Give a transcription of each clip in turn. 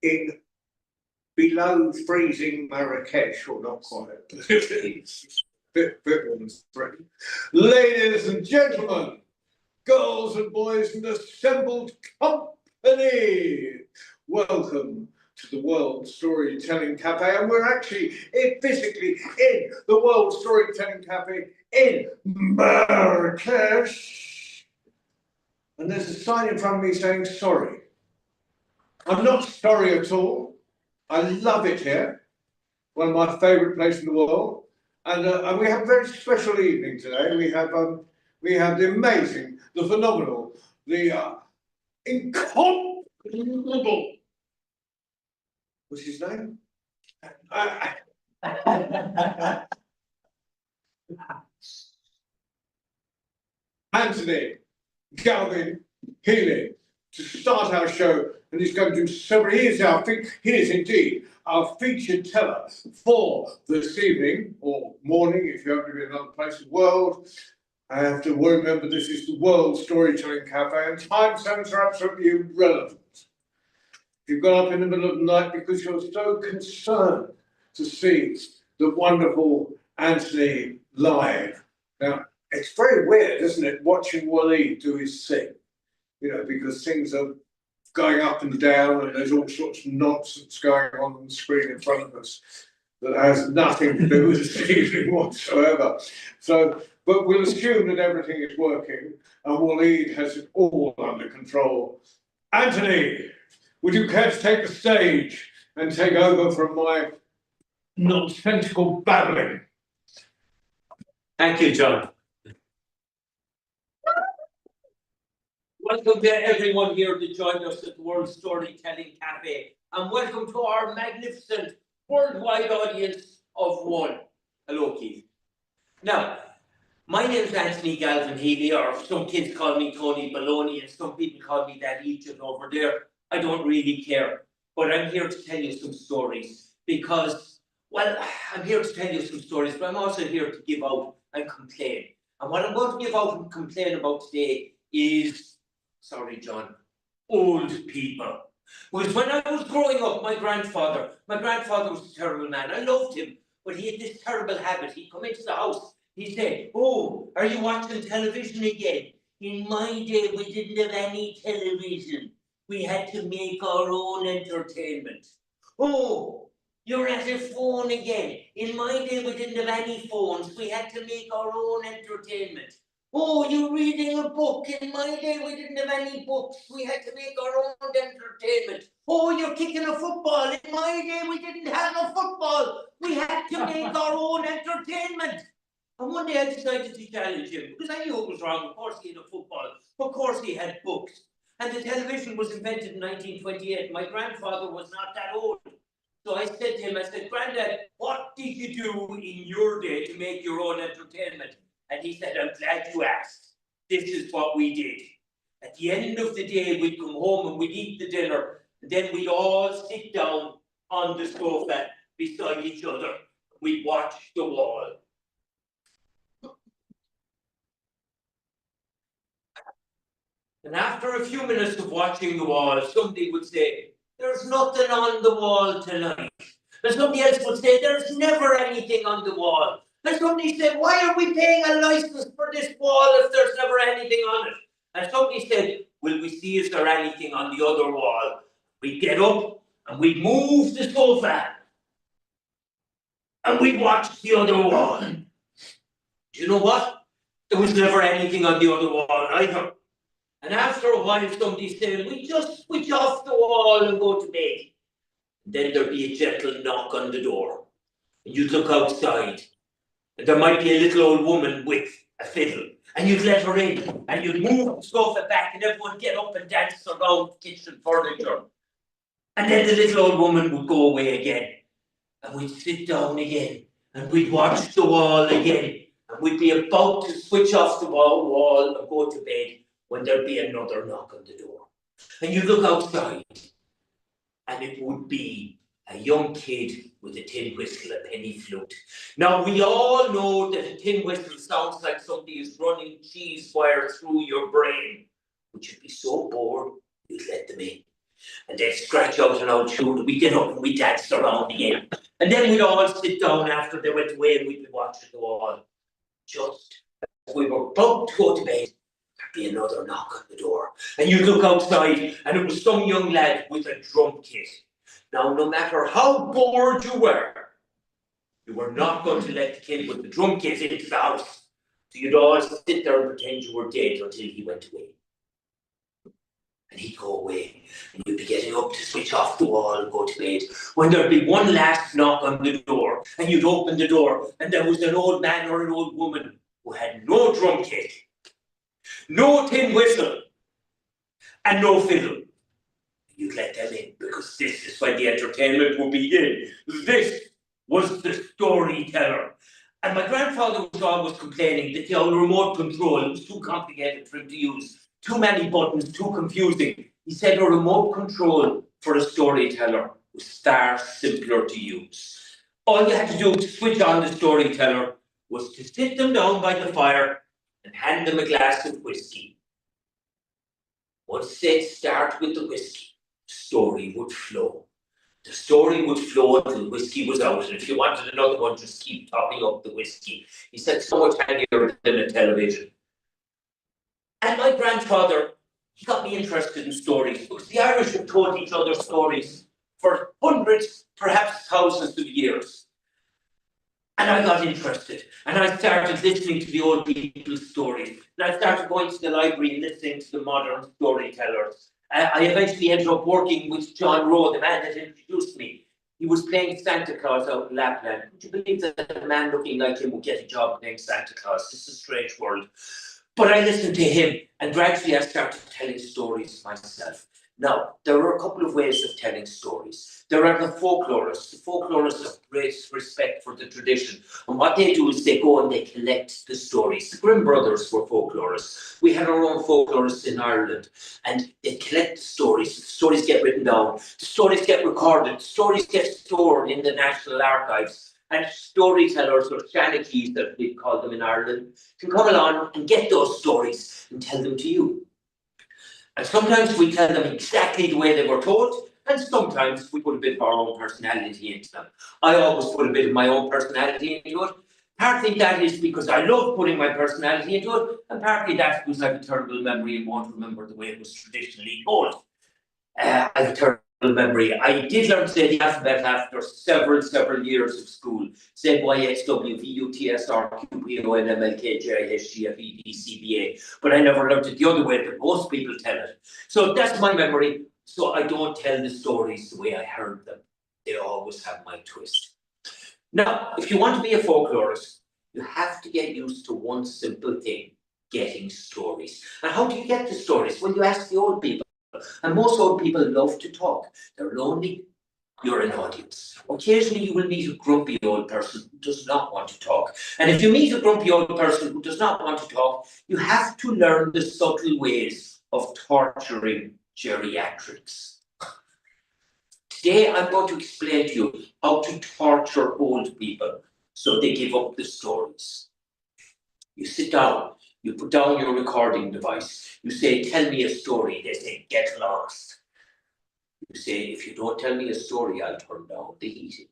in below freezing Marrakesh, or not quite. bit warm, threatening. Ladies and gentlemen, girls and boys and assembled company, welcome to the World Storytelling Cafe, and we're actually physically in the World Storytelling Cafe in Marrakesh. And there's a sign in front of me saying sorry. I'm not sorry at all. I love it here. One of my favourite places in the world. And we have a very special evening today. We have the amazing, the phenomenal, the incomparable. What's his name? Anthony Galvin-Healy to start our show, and he's going to do so. He is indeed our featured teller for this evening or morning, if you happen to be in another place in the world. I have to remember this is the World Storytelling Cafe, and time zones are absolutely irrelevant. If you've got up in the middle of the night because you're so concerned to see the wonderful Anthony live. Now, it's very weird, isn't it, watching Waleed do his thing, because things are going up and down and there's all sorts of nonsense going on the screen in front of us that has nothing to do with this evening whatsoever. So, but we'll assume that everything is working and Waleed has it all under control. Anthony, would you care to take the stage and take over from my nonsensical babbling? Thank you, John. Welcome to everyone here to join us at the World Storytelling Cafe, and welcome to our magnificent worldwide audience of one. Hello, Keith. Now, my name is Anthony Galvin-Healy, or some kids call me Tony Baloney, and some people call me that Egypt over there. I don't really care, but I'm here to tell you some stories because, well, I'm here to tell you some stories, but I'm also here to give out and complain. And what I'm going to give out and complain about today is, sorry, John, old people. Because when I was growing up, my grandfather was a terrible man. I loved him, but he had this terrible habit. He'd come into the house, he'd say, "Oh, are you watching television again? In my day, we didn't have any television. We had to make our own entertainment. Oh, you're at a phone again. In my day, we didn't have any phones. We had to make our own entertainment. Oh, you're reading a book. In my day, we didn't have any books. We had to make our own entertainment. Oh, you're kicking a football. In my day, we didn't have no football. We had to make our own entertainment." And one day I decided to challenge him because I knew it was wrong. Of course he had a football. Of course he had books. And the television was invented in 1928. My grandfather was not that old. So I said to him, "Granddad, what did you do in your day to make your own entertainment?" And he said, "I'm glad you asked. This is what we did. At the end of the day, we'd come home and we'd eat the dinner. And then we'd all sit down on the sofa beside each other. We'd watch the wall." And after a few minutes of watching the wall, somebody would say, "There's nothing on the wall tonight." And somebody else would say, "There's never anything on the wall." And somebody said, "Why are we paying a license for this wall if there's never anything on it?" And somebody said, "Will we see if there's anything on the other wall?" We'd get up and we'd move the sofa and we'd watch the other wall. Do you know what? There was never anything on the other wall either. And after a while, somebody said, "We just switch off the wall and go to bed." And then there'd be a gentle knock on the door. And you'd look outside. And there might be a little old woman with a fiddle. And you'd let her in. And you'd move the sofa back and everyone would get up and dance around the kitchen furniture. And then the little old woman would go away again. And we'd sit down again. And we'd watch the wall again. And we'd be about to switch off the wall and go to bed when there'd be another knock on the door. And you'd look outside. And it would be a young kid with a tin whistle, a penny flute. Now, we all know that a tin whistle sounds like somebody is running cheese wire through your brain. But you'd be so bored, you'd let them in. And they'd scratch out an old tune, and we'd get up and we'd dance around again. And then we'd all sit down after they went away and we'd be watching the wall. Just as we were about to go to bed, there'd be another knock on the door. And you'd look outside and it was some young lad with a drum kit. Now, no matter how bored you were not going to let the kid with the drum kit into the house. So you'd all sit there and pretend you were dead until he went away. And he'd go away, and you'd be getting up to switch off the wall and go to bed, when there'd be one last knock on the door, and you'd open the door, and there was an old man or an old woman who had no drum kit, no tin whistle, and no fiddle. You'd let them in, because this is when the entertainment would begin. This was the storyteller. And my grandfather was always complaining that the old remote control was too complicated for him to use. Too many buttons, too confusing. He said a remote control for a storyteller was far simpler to use. All you had to do to switch on the storyteller was to sit them down by the fire and hand them a glass of whiskey. Once they'd start with the whiskey, the story would flow. The story would flow until the whiskey was out, and if you wanted another one, just keep topping up the whiskey. He said so much handier than a television. And my grandfather, he got me interested in stories, because the Irish have told each other stories for hundreds, perhaps thousands of years. And I got interested, and I started listening to the old people's stories, and I started going to the library and listening to the modern storytellers. I eventually ended up working with John Rowe, the man that introduced me. He was playing Santa Claus out in Lapland. Would you believe that a man looking like him would get a job playing Santa Claus? This is a strange world. But I listened to him, and gradually I started telling stories myself. Now, there are a couple of ways of telling stories. There are the folklorists. The folklorists have great respect for the tradition. And what they do is they go and they collect the stories. The Grimm brothers were folklorists. We had our own folklorists in Ireland. And they collect the stories. The stories get written down. The stories get recorded. The stories get stored in the National Archives. And storytellers, or shanachies that we call them in Ireland, can come along and get those stories and tell them to you. And sometimes we tell them exactly the way they were told, and sometimes we put a bit of our own personality into them. I always put a bit of my own personality into it. Partly that is because I love putting my personality into it, and partly that's because I have a terrible memory and won't remember the way it was traditionally told. I have a terrible memory. I did learn to say the alphabet after several years of school. Z, Y, X, W, V, U, T, S, R, Q, P, O, N, M, L, K, J, H, G, F, E, D, C, B, A. But I never learned it the other way that most people tell it. So that's my memory. So I don't tell the stories the way I heard them. They always have my twist. Now, if you want to be a folklorist, you have to get used to one simple thing: getting stories. And how do you get the stories? Well, you ask the old people. And most old people love to talk. They're lonely. You're an audience. Occasionally you will meet a grumpy old person who does not want to talk. And if you meet a grumpy old person who does not want to talk, you have to learn the subtle ways of torturing geriatrics. Today I'm going to explain to you how to torture old people so they give up the stories. You sit down. You put down your recording device. You say, tell me a story. They say, get lost. You say, if you don't tell me a story, I'll turn down the heating.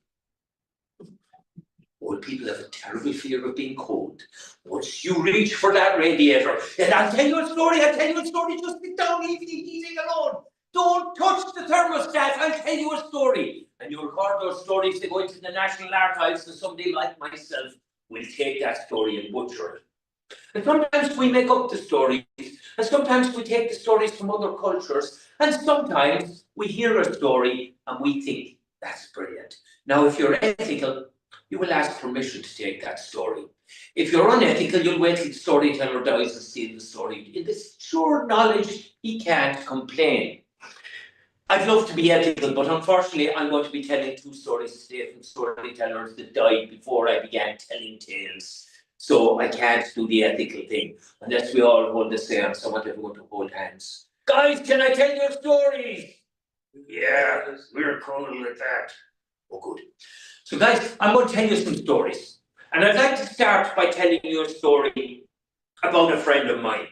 Old people have a terrible fear of being cold. Once you reach for that radiator, then I'll tell you a story, just sit down, leave the heating alone. Don't touch the thermostat, I'll tell you a story. And you record those stories, they go into the National Archives, and somebody like myself will take that story and butcher it. And sometimes we make up the stories, and sometimes we take the stories from other cultures, and sometimes we hear a story and we think, that's brilliant. Now, if you're ethical, you will ask permission to take that story. If you're unethical, you'll wait till the storyteller dies and steal the story. In this sure knowledge, he can't complain. I'd love to be ethical, but unfortunately, I'm going to be telling two stories today from storytellers that died before I began telling tales. So I can't do the ethical thing unless we all hold the same. Someone ever going to hold hands. Guys, can I tell you stories? Yeah, we're cool with that. Oh, good. So guys, I'm going to tell you some stories. And I'd like to start by telling you a story about a friend of mine.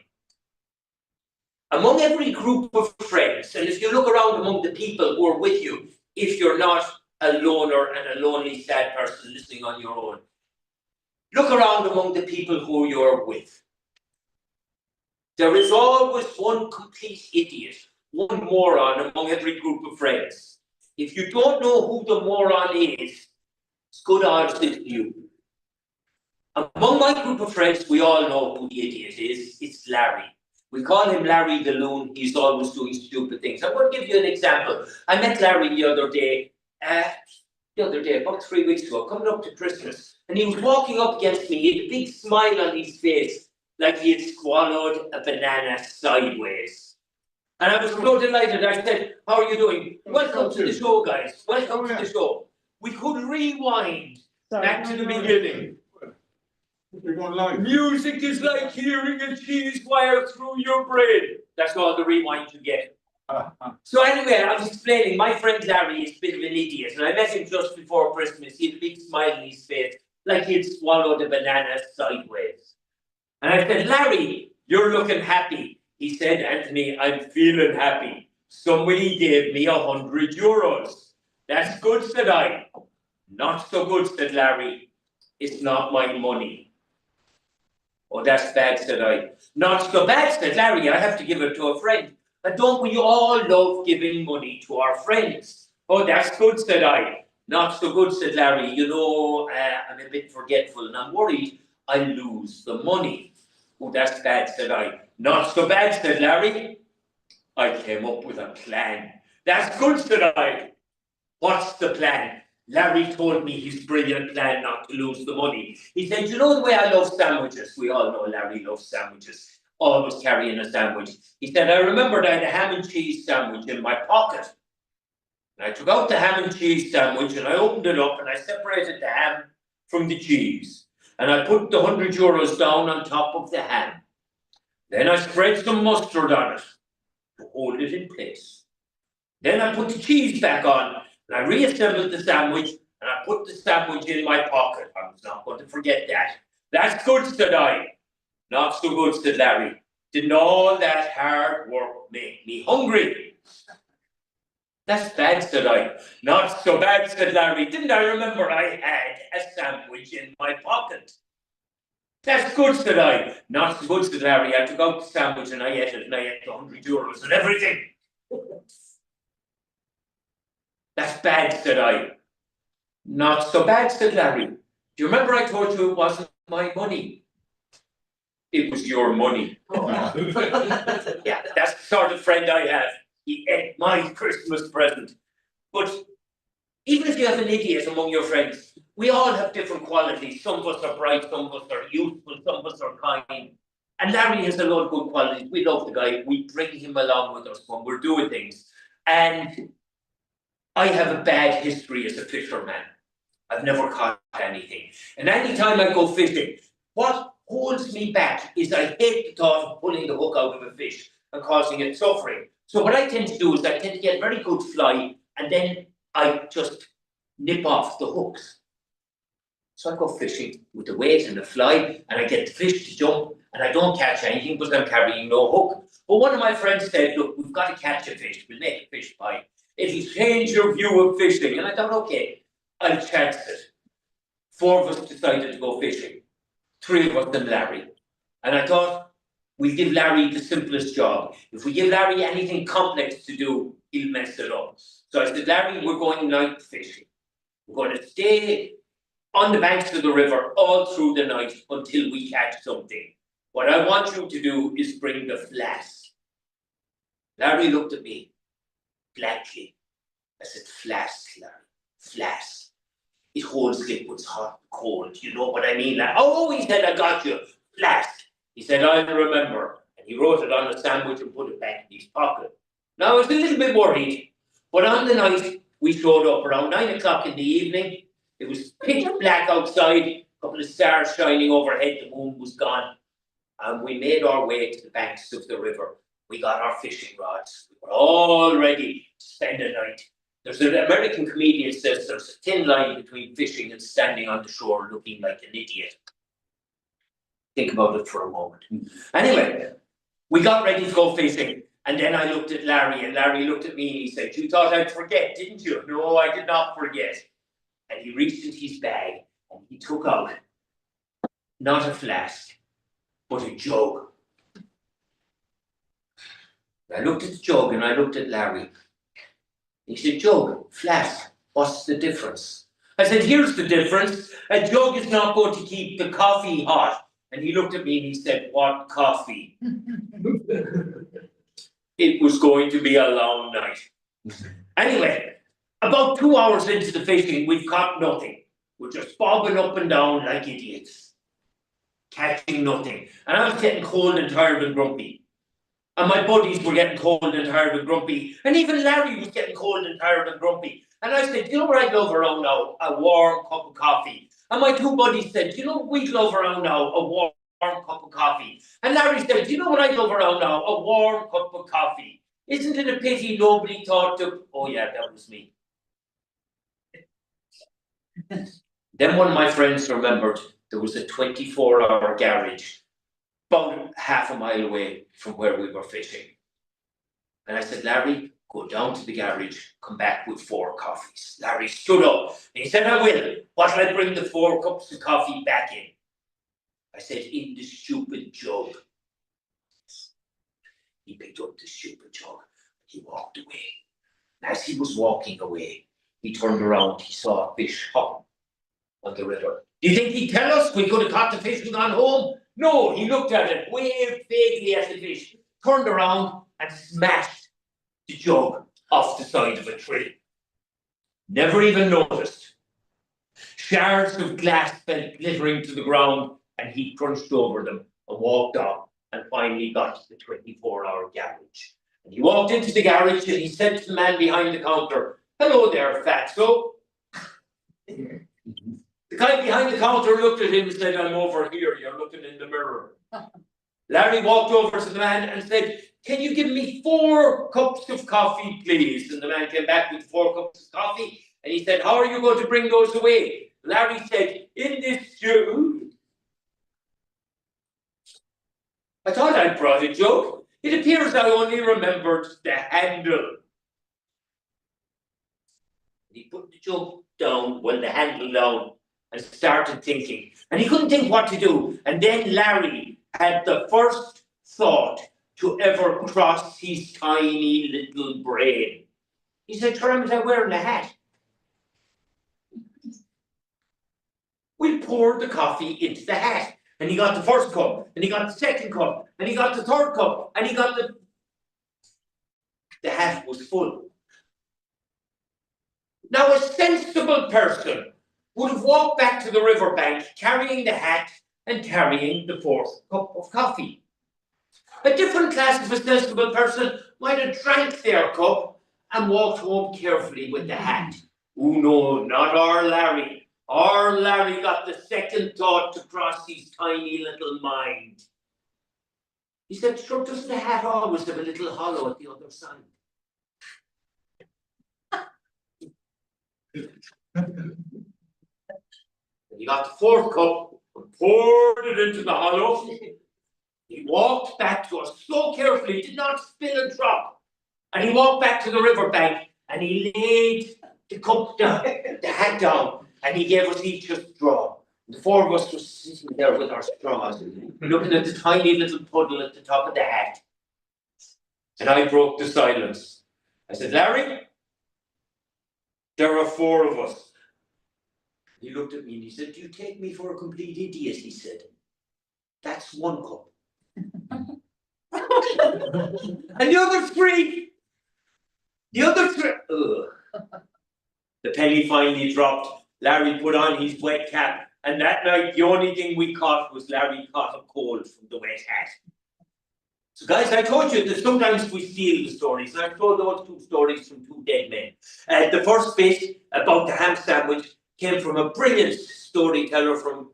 Among every group of friends, and if you look around among the people who are with you, if you're not a loner and a lonely, sad person listening on your own, look around among the people who you're with. There is always one complete idiot, one moron among every group of friends. If you don't know who the moron is, it's good odds it's you. Among my group of friends, we all know who the idiot is. It's Larry. We call him Larry the Loon. He's always doing stupid things. I'm going to give you an example. I met Larry the other day, about 3 weeks ago, coming up to Christmas, and he was walking up against me. He had a big smile on his face, like he had swallowed a banana sideways. And I was so delighted. I said, "How are you doing? Welcome to the show, guys. Welcome to the show." We could rewind back to the beginning. Music is like hearing a cheese wire through your brain. That's all the rewind you get. So anyway, I was explaining, my friend Larry is a bit of an idiot, and I met him just before Christmas. He had a big smile on his face, like he'd swallowed a banana sideways. And I said, "Larry, you're looking happy." He said, "Anthony, I'm feeling happy. Somebody gave me €100. That's good," said I. "Not so good," said Larry. "It's not my money." "Oh, that's bad," said I. "Not so bad," said Larry. "I have to give it to a friend." "And don't we all love giving money to our friends?" "Oh, that's good," said I. "Not so good," said Larry. "You know, I'm a bit forgetful and I'm worried I'll lose the money." "Oh, that's bad," said I. "Not so bad," said Larry. "I came up with a plan." "That's good," said I. "What's the plan?" Larry told me his brilliant plan not to lose the money. He said, "You know the way I love sandwiches?" We all know Larry loves sandwiches. Always carrying a sandwich. He said, "I remembered I had a ham and cheese sandwich in my pocket." And I took out the ham and cheese sandwich and I opened it up and I separated the ham from the cheese. And I put the €100 down on top of the ham. Then I spread some mustard on it to hold it in place. Then I put the cheese back on and I reassembled the sandwich and I put the sandwich in my pocket. I was not going to forget that. "That's good," said I. "Not so good," said Larry. "Didn't all that hard work make me hungry?" "That's bad," said I. "Not so bad," said Larry. "Didn't I remember I had a sandwich in my pocket?" "That's good," said I. "Not so good," said Larry. "I took out the sandwich and I ate it and I ate the €100 and everything." "That's bad," said I. "Not so bad," said Larry. "Do you remember I told you it wasn't my money?" "It was your money." Yeah, that's the sort of friend I have. He ate my Christmas present. But even if you have an idiot among your friends, we all have different qualities. Some of us are bright, some of us are youthful, some of us are kind. And Larry has a lot of good qualities. We love the guy. We bring him along with us when we're doing things. And I have a bad history as a fisherman. I've never caught anything. And anytime I go fishing, what holds me back is I hate the thought of pulling the hook out of a fish and causing it suffering. So what I tend to do is I tend to get a very good fly and then I just nip off the hooks. So I go fishing with the weight and the fly and I get the fish to jump and I don't catch anything because I'm carrying no hook. But one of my friends said, "Look, we've got to catch a fish. We'll make a fish pie. It'll change your view of fishing." And I thought, okay, I'll chance it. 4 of us decided to go fishing. 3 of us and Larry. And I thought, we'll give Larry the simplest job. If we give Larry anything complex to do, he'll mess it up. So I said, "Larry, we're going night fishing. We're going to stay on the banks of the river all through the night until we catch something. What I want you to do is bring the flask." Larry looked at me blankly. I said, "Flask, Larry, flask. It holds liquids, hot and cold. You know what I mean?" Like, "Oh," he said, "I got you. Flask." He said, "I'll remember." And he wrote it on a sandwich and put it back in his pocket. Now, I was a little bit worried, but on the night, we showed up around 9 o'clock in the evening. It was pitch black outside, a couple of stars shining overhead, the moon was gone. And we made our way to the banks of the river. We got our fishing rods. We were all ready to spend the night. There's an American comedian says there's a thin line between fishing and standing on the shore looking like an idiot. Think about it for a moment. Anyway, We got ready to go fishing, and then I looked at Larry, and Larry looked at me, and he said, "You thought I'd forget, didn't you?" No, I did not forget. And he reached into his bag, and he took out not a flask, but a jug. I looked at the jug, and I looked at Larry. He said, "Jug, flask, what's the difference?" I said, "Here's the difference. A jug is not going to keep the coffee hot." And he looked at me and he said, "What coffee?" It was going to be a long night. Anyway, about 2 hours into the fishing, we've caught nothing. We're just bobbing up and down like idiots, catching nothing. And I was getting cold and tired and grumpy. And my buddies were getting cold and tired and grumpy. And even Larry was getting cold and tired and grumpy. And I said, "You know what I'd love around now? A warm cup of coffee." And my two buddies said, "You know what we'd love around now? A warm cup of coffee." And Larry said, "You know what I'd love around now? A warm cup of coffee." Isn't it a pity nobody thought to... Oh yeah, that was me. Then one of my friends remembered there was a 24-hour garage about half a mile away from where we were fishing. And I said, "Larry, go down to the garage, come back with 4 coffees." Larry stood up and he said, "I will. What'll I bring the 4 cups of coffee back in?" I said, "In the stupid jug." He picked up the stupid jug. He walked away. And as he was walking away, he turned around. He saw a fish hop on the river. Do you think he'd tell us we could have caught the fish and gone home? No, he looked at it, waved vaguely at the fish, turned around and smashed the jug off the side of a tree. Never even noticed. Shards of glass fell glittering to the ground, and he crunched over them and walked on and finally got to the 24-hour garage. And he walked into the garage and he said to the man behind the counter, "Hello there, fatso." The guy behind the counter looked at him and said, "I'm over here, you're looking in the mirror." Larry walked over to the man and said, "Can you give me 4 cups of coffee, please?" And the man came back with 4 cups of coffee and he said, "How are you going to bring those away?" Larry said, "In this jug." I thought I'd brought a jug. It appears I only remembered the handle. He put the jug down, well, the handle down, and started thinking. And he couldn't think what to do. And then Larry had the first thought to ever cross his tiny little brain. He said, "Try am I wearing a hat?" We poured the coffee into the hat. And he got the first cup, and he got the second cup, and he got the third cup, and he got the hat was full. Now, a sensible person would have walked back to the riverbank carrying the hat and carrying the 4th cup of coffee. A different class of a sensible person might have drank their cup and walked home carefully with the hat. Oh no, not our Larry. Our Larry got the second thought to cross his tiny little mind. He said, "Sure, doesn't the hat always have a little hollow at the other side?" He got the 4th cup and poured it into the hollow. He walked back to us so carefully, did not spill a drop. And he walked back to the riverbank and he laid the cup down, the hat down, and he gave us each a straw. The 4 of us were sitting there with our straws, looking at the tiny little puddle at the top of the hat. And I broke the silence. I said, "Larry, there are 4 of us." He looked at me and he said, "Do you take me for a complete idiot?" He said, "That's 1 cup." And the other 3, The penny finally dropped. Larry put on his wet cap, and that night the only thing we caught was Larry caught a cold from the wet hat. So guys, I told you that sometimes we steal the stories, and I've told those 2 stories from 2 dead men. The first bit about the ham sandwich came from a brilliant storyteller from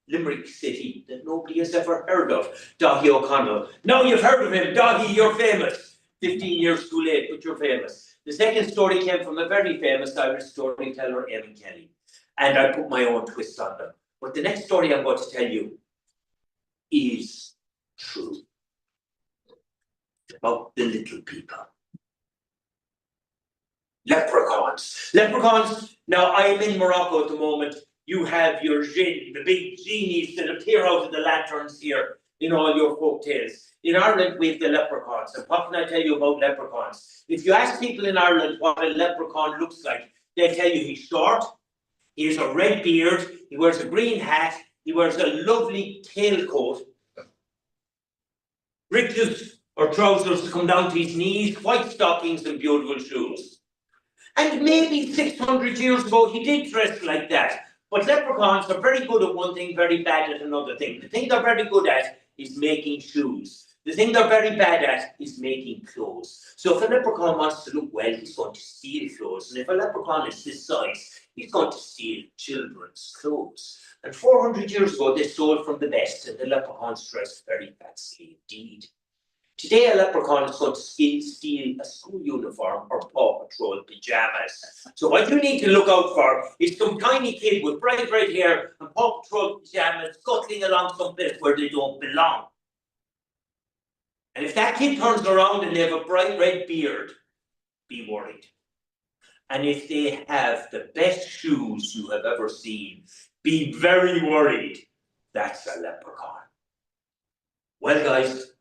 Limerick City that nobody has ever heard of, Daithí O'Connell. Now you've heard of him, Daithí, you're famous. 15 years too late, but you're famous. The second story came from a very famous Irish storyteller, Eamon Kelly. And I put my own twist on them. But the next story I'm going to tell you is true. about the little people. Leprechauns. Leprechauns, now I'm in Morocco at the moment. You have your jinn, the big genies that appear out of the lanterns here in all your folk tales. In Ireland, we have the leprechauns. And what can I tell you about leprechauns? If you ask people in Ireland what a leprechaun looks like, they'll tell you he's short, he has a red beard, he wears a green hat, he wears a lovely tailcoat, breeches or trousers to come down to his knees, white stockings and beautiful shoes. And maybe 600 years ago he did dress like that. But leprechauns are very good at one thing, very bad at another thing. The thing they're very good at is making shoes. The thing they're very bad at is making clothes. So if a leprechaun wants to look well, he's going to steal clothes. And if a leprechaun is this size, he's going to steal children's clothes. And 400 years ago, they stole from the best, and the leprechauns dressed very fancy indeed. Today, a leprechaun is going to steal a school uniform or Paw Patrol pajamas. So what you need to look out for is some tiny kid with bright red hair and Paw Patrol pajamas scuttling along someplace where they don't belong. And if that kid turns around and they have a bright red beard, be worried. And if they have the best shoes you have ever seen, be very worried. That's a leprechaun. Well, guys,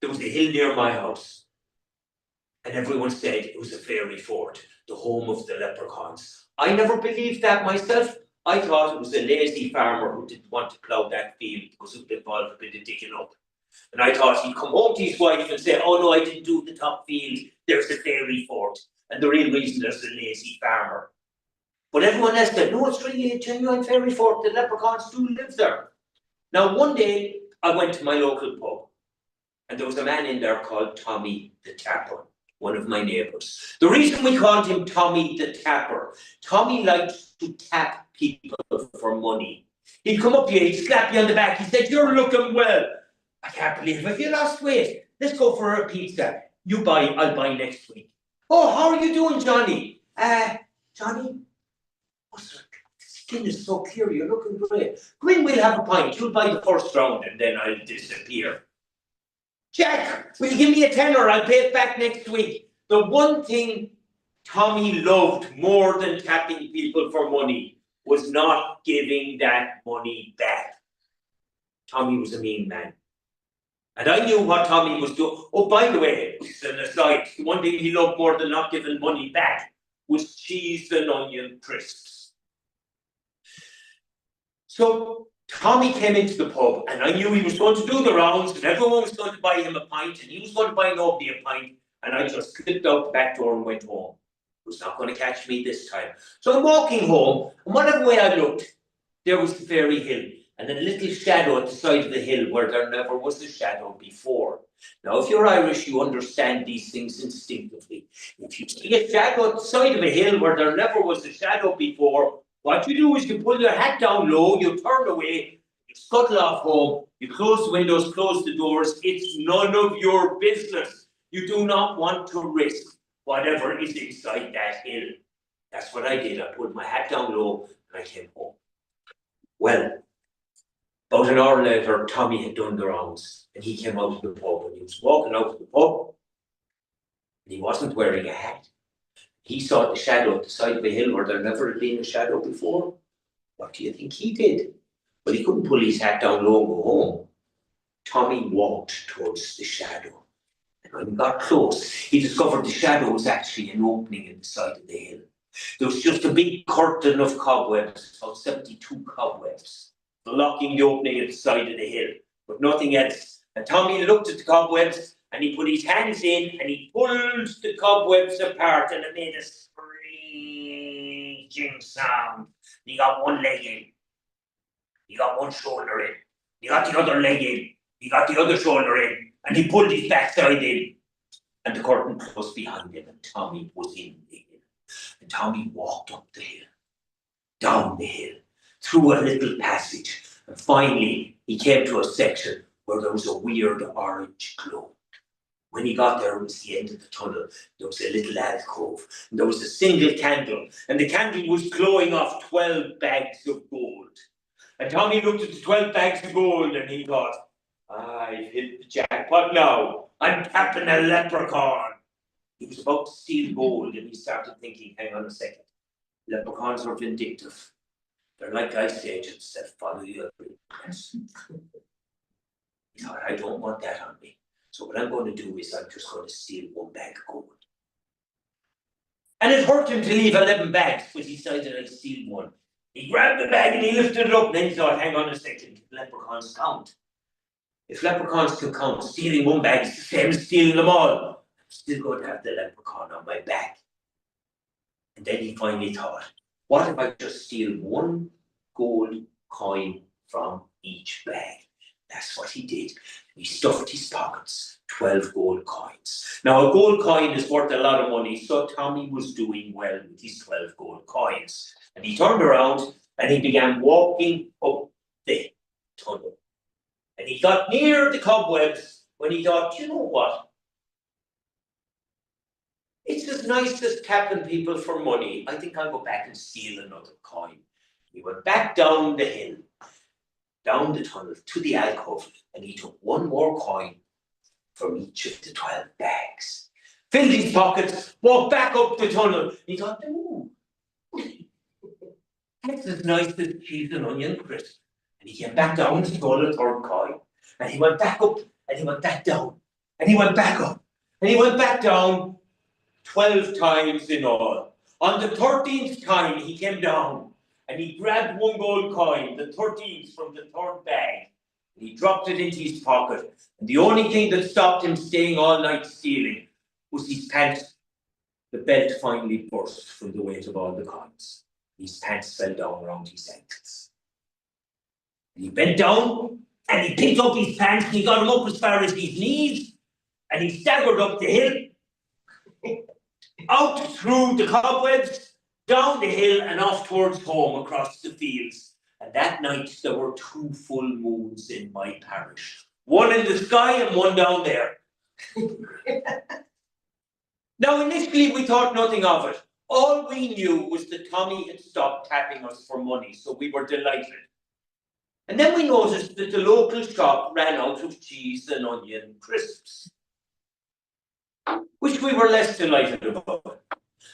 there was a hill near my house, and everyone said it was a fairy fort, the home of the leprechauns. I never believed that myself. I thought it was a lazy farmer who didn't want to plough that field because it would involve a bit of digging up. And I thought he'd come home to his wife and say, oh no, I didn't do the top field, there's a fairy fort. And the real reason there's a lazy farmer. But everyone else said, no, it's really a genuine fairy fort, the leprechauns do live there. Now one day, I went to my local pub, and there was a man in there called Tommy the Tapper, one of my neighbours. The reason we called him Tommy the Tapper, Tommy liked to tap people for money. He'd come up to you, he'd slap you on the back, he said, you're looking well. I can't believe it, have you lost weight? Let's go for a pizza. You buy, I'll buy next week. Oh, how are you doing, Johnny? Johnny? What's the skin is so clear, you're looking great. Come in, we'll have a pint. You'll buy the first round and then I'll disappear. Jack, will you give me a tenner? I'll pay it back next week. The one thing Tommy loved more than tapping people for money was not giving that money back. Tommy was a mean man. And I knew what Tommy was doing. Oh, by the way, it's an aside, the one thing he loved more than not giving money back was cheese and onion crisps. So Tommy came into the pub and I knew he was going to do the rounds and everyone was going to buy him a pint and he was going to buy nobody a pint, and I just slipped out the back door and went home. He was not going to catch me this time. So I'm walking home, and whatever way I looked, there was the fairy hill and a little shadow at the side of the hill where there never was a shadow before. Now, if you're Irish, you understand these things instinctively. If you see a shadow at the side of a hill where there never was a shadow before, what you do is you pull your hat down low, you turn away, you scuttle off home, you close the windows, close the doors. It's none of your business. You do not want to risk whatever is inside that hill. That's what I did. I put my hat down low and I came home. Well, about an hour later, Tommy had done the rounds and he came out of the pub and he was walking out of the pub and he wasn't wearing a hat. He saw the shadow at the side of the hill where there never had been a shadow before. What do you think he did? Well, he couldn't pull his hat down low and go home. Tommy walked towards the shadow. And when he got close, he discovered the shadow was actually an opening in the side of the hill. There was just a big curtain of cobwebs, about 72 cobwebs, blocking the opening at the side of the hill, but nothing else. And Tommy looked at the cobwebs and he put his hands in and he pulled the cobwebs apart and it made a screeching sound. He got one leg in, he got one shoulder in, he got the other leg in, he got the other shoulder in, and he pulled his backside in. And the curtain closed behind him and Tommy was in the hill. And Tommy walked up the hill, down the hill, through a little passage, and finally he came to a section where there was a weird orange glow. When he got there, it was the end of the tunnel. There was a little alcove, and there was a single candle, and the candle was glowing off 12 bags of gold. And Tommy looked at the 12 bags of gold, and he thought, I've hit the jackpot now. I'm tapping a leprechaun. He was about to steal gold and he started thinking, hang on a second. Leprechauns are vindictive. They're like ice agents that follow you every place. He thought, I don't want that on me. So what I'm going to do is I'm just going to steal one bag of gold. And it hurt him to leave 11 bags, but he decided I'd steal one. He grabbed the bag and he lifted it up, and then he thought, hang on a second, leprechauns count. If leprechauns can count, stealing one bag is the same as stealing them all. I'm still going to have the leprechaun on my back. And then he finally thought, what if I just steal one gold coin from each bag? That's what he did. He stuffed his pockets, 12 gold coins. Now, a gold coin is worth a lot of money, so Tommy was doing well with his 12 gold coins. And he turned around and he began walking up the tunnel. And he got near the cobwebs when he thought, you know what? It's as nice as tapping people for money. I think I'll go back and steal another coin. He went back down the hill, down the tunnel to the alcove, and he took one more coin from each of the 12 bags. Filled his pockets, walked back up the tunnel. He thought, ooh, that's as nice as cheese and onion crisp. And he came back down and stole a third coin. And he went back up, and he went back down. And he went back up, and he went back down 12 times in all. On the 13th time, he came down, and he grabbed one gold coin, the 13th from the third bag, and he dropped it into his pocket. And the only thing that stopped him staying all night stealing was his pants. The belt finally burst from the weight of all the coins. His pants fell down around his ankles. And he bent down, and he picked up his pants, and he got them up as far as his knees, and he staggered up the hill, out through the cobwebs, down the hill and off towards home across the fields. And that night there were 2 full moons in my parish. One in the sky and one down there. Now initially we thought nothing of it. All we knew was that Tommy had stopped tapping us for money, so we were delighted. And then we noticed that the local shop ran out of cheese and onion crisps, which we were less delighted about.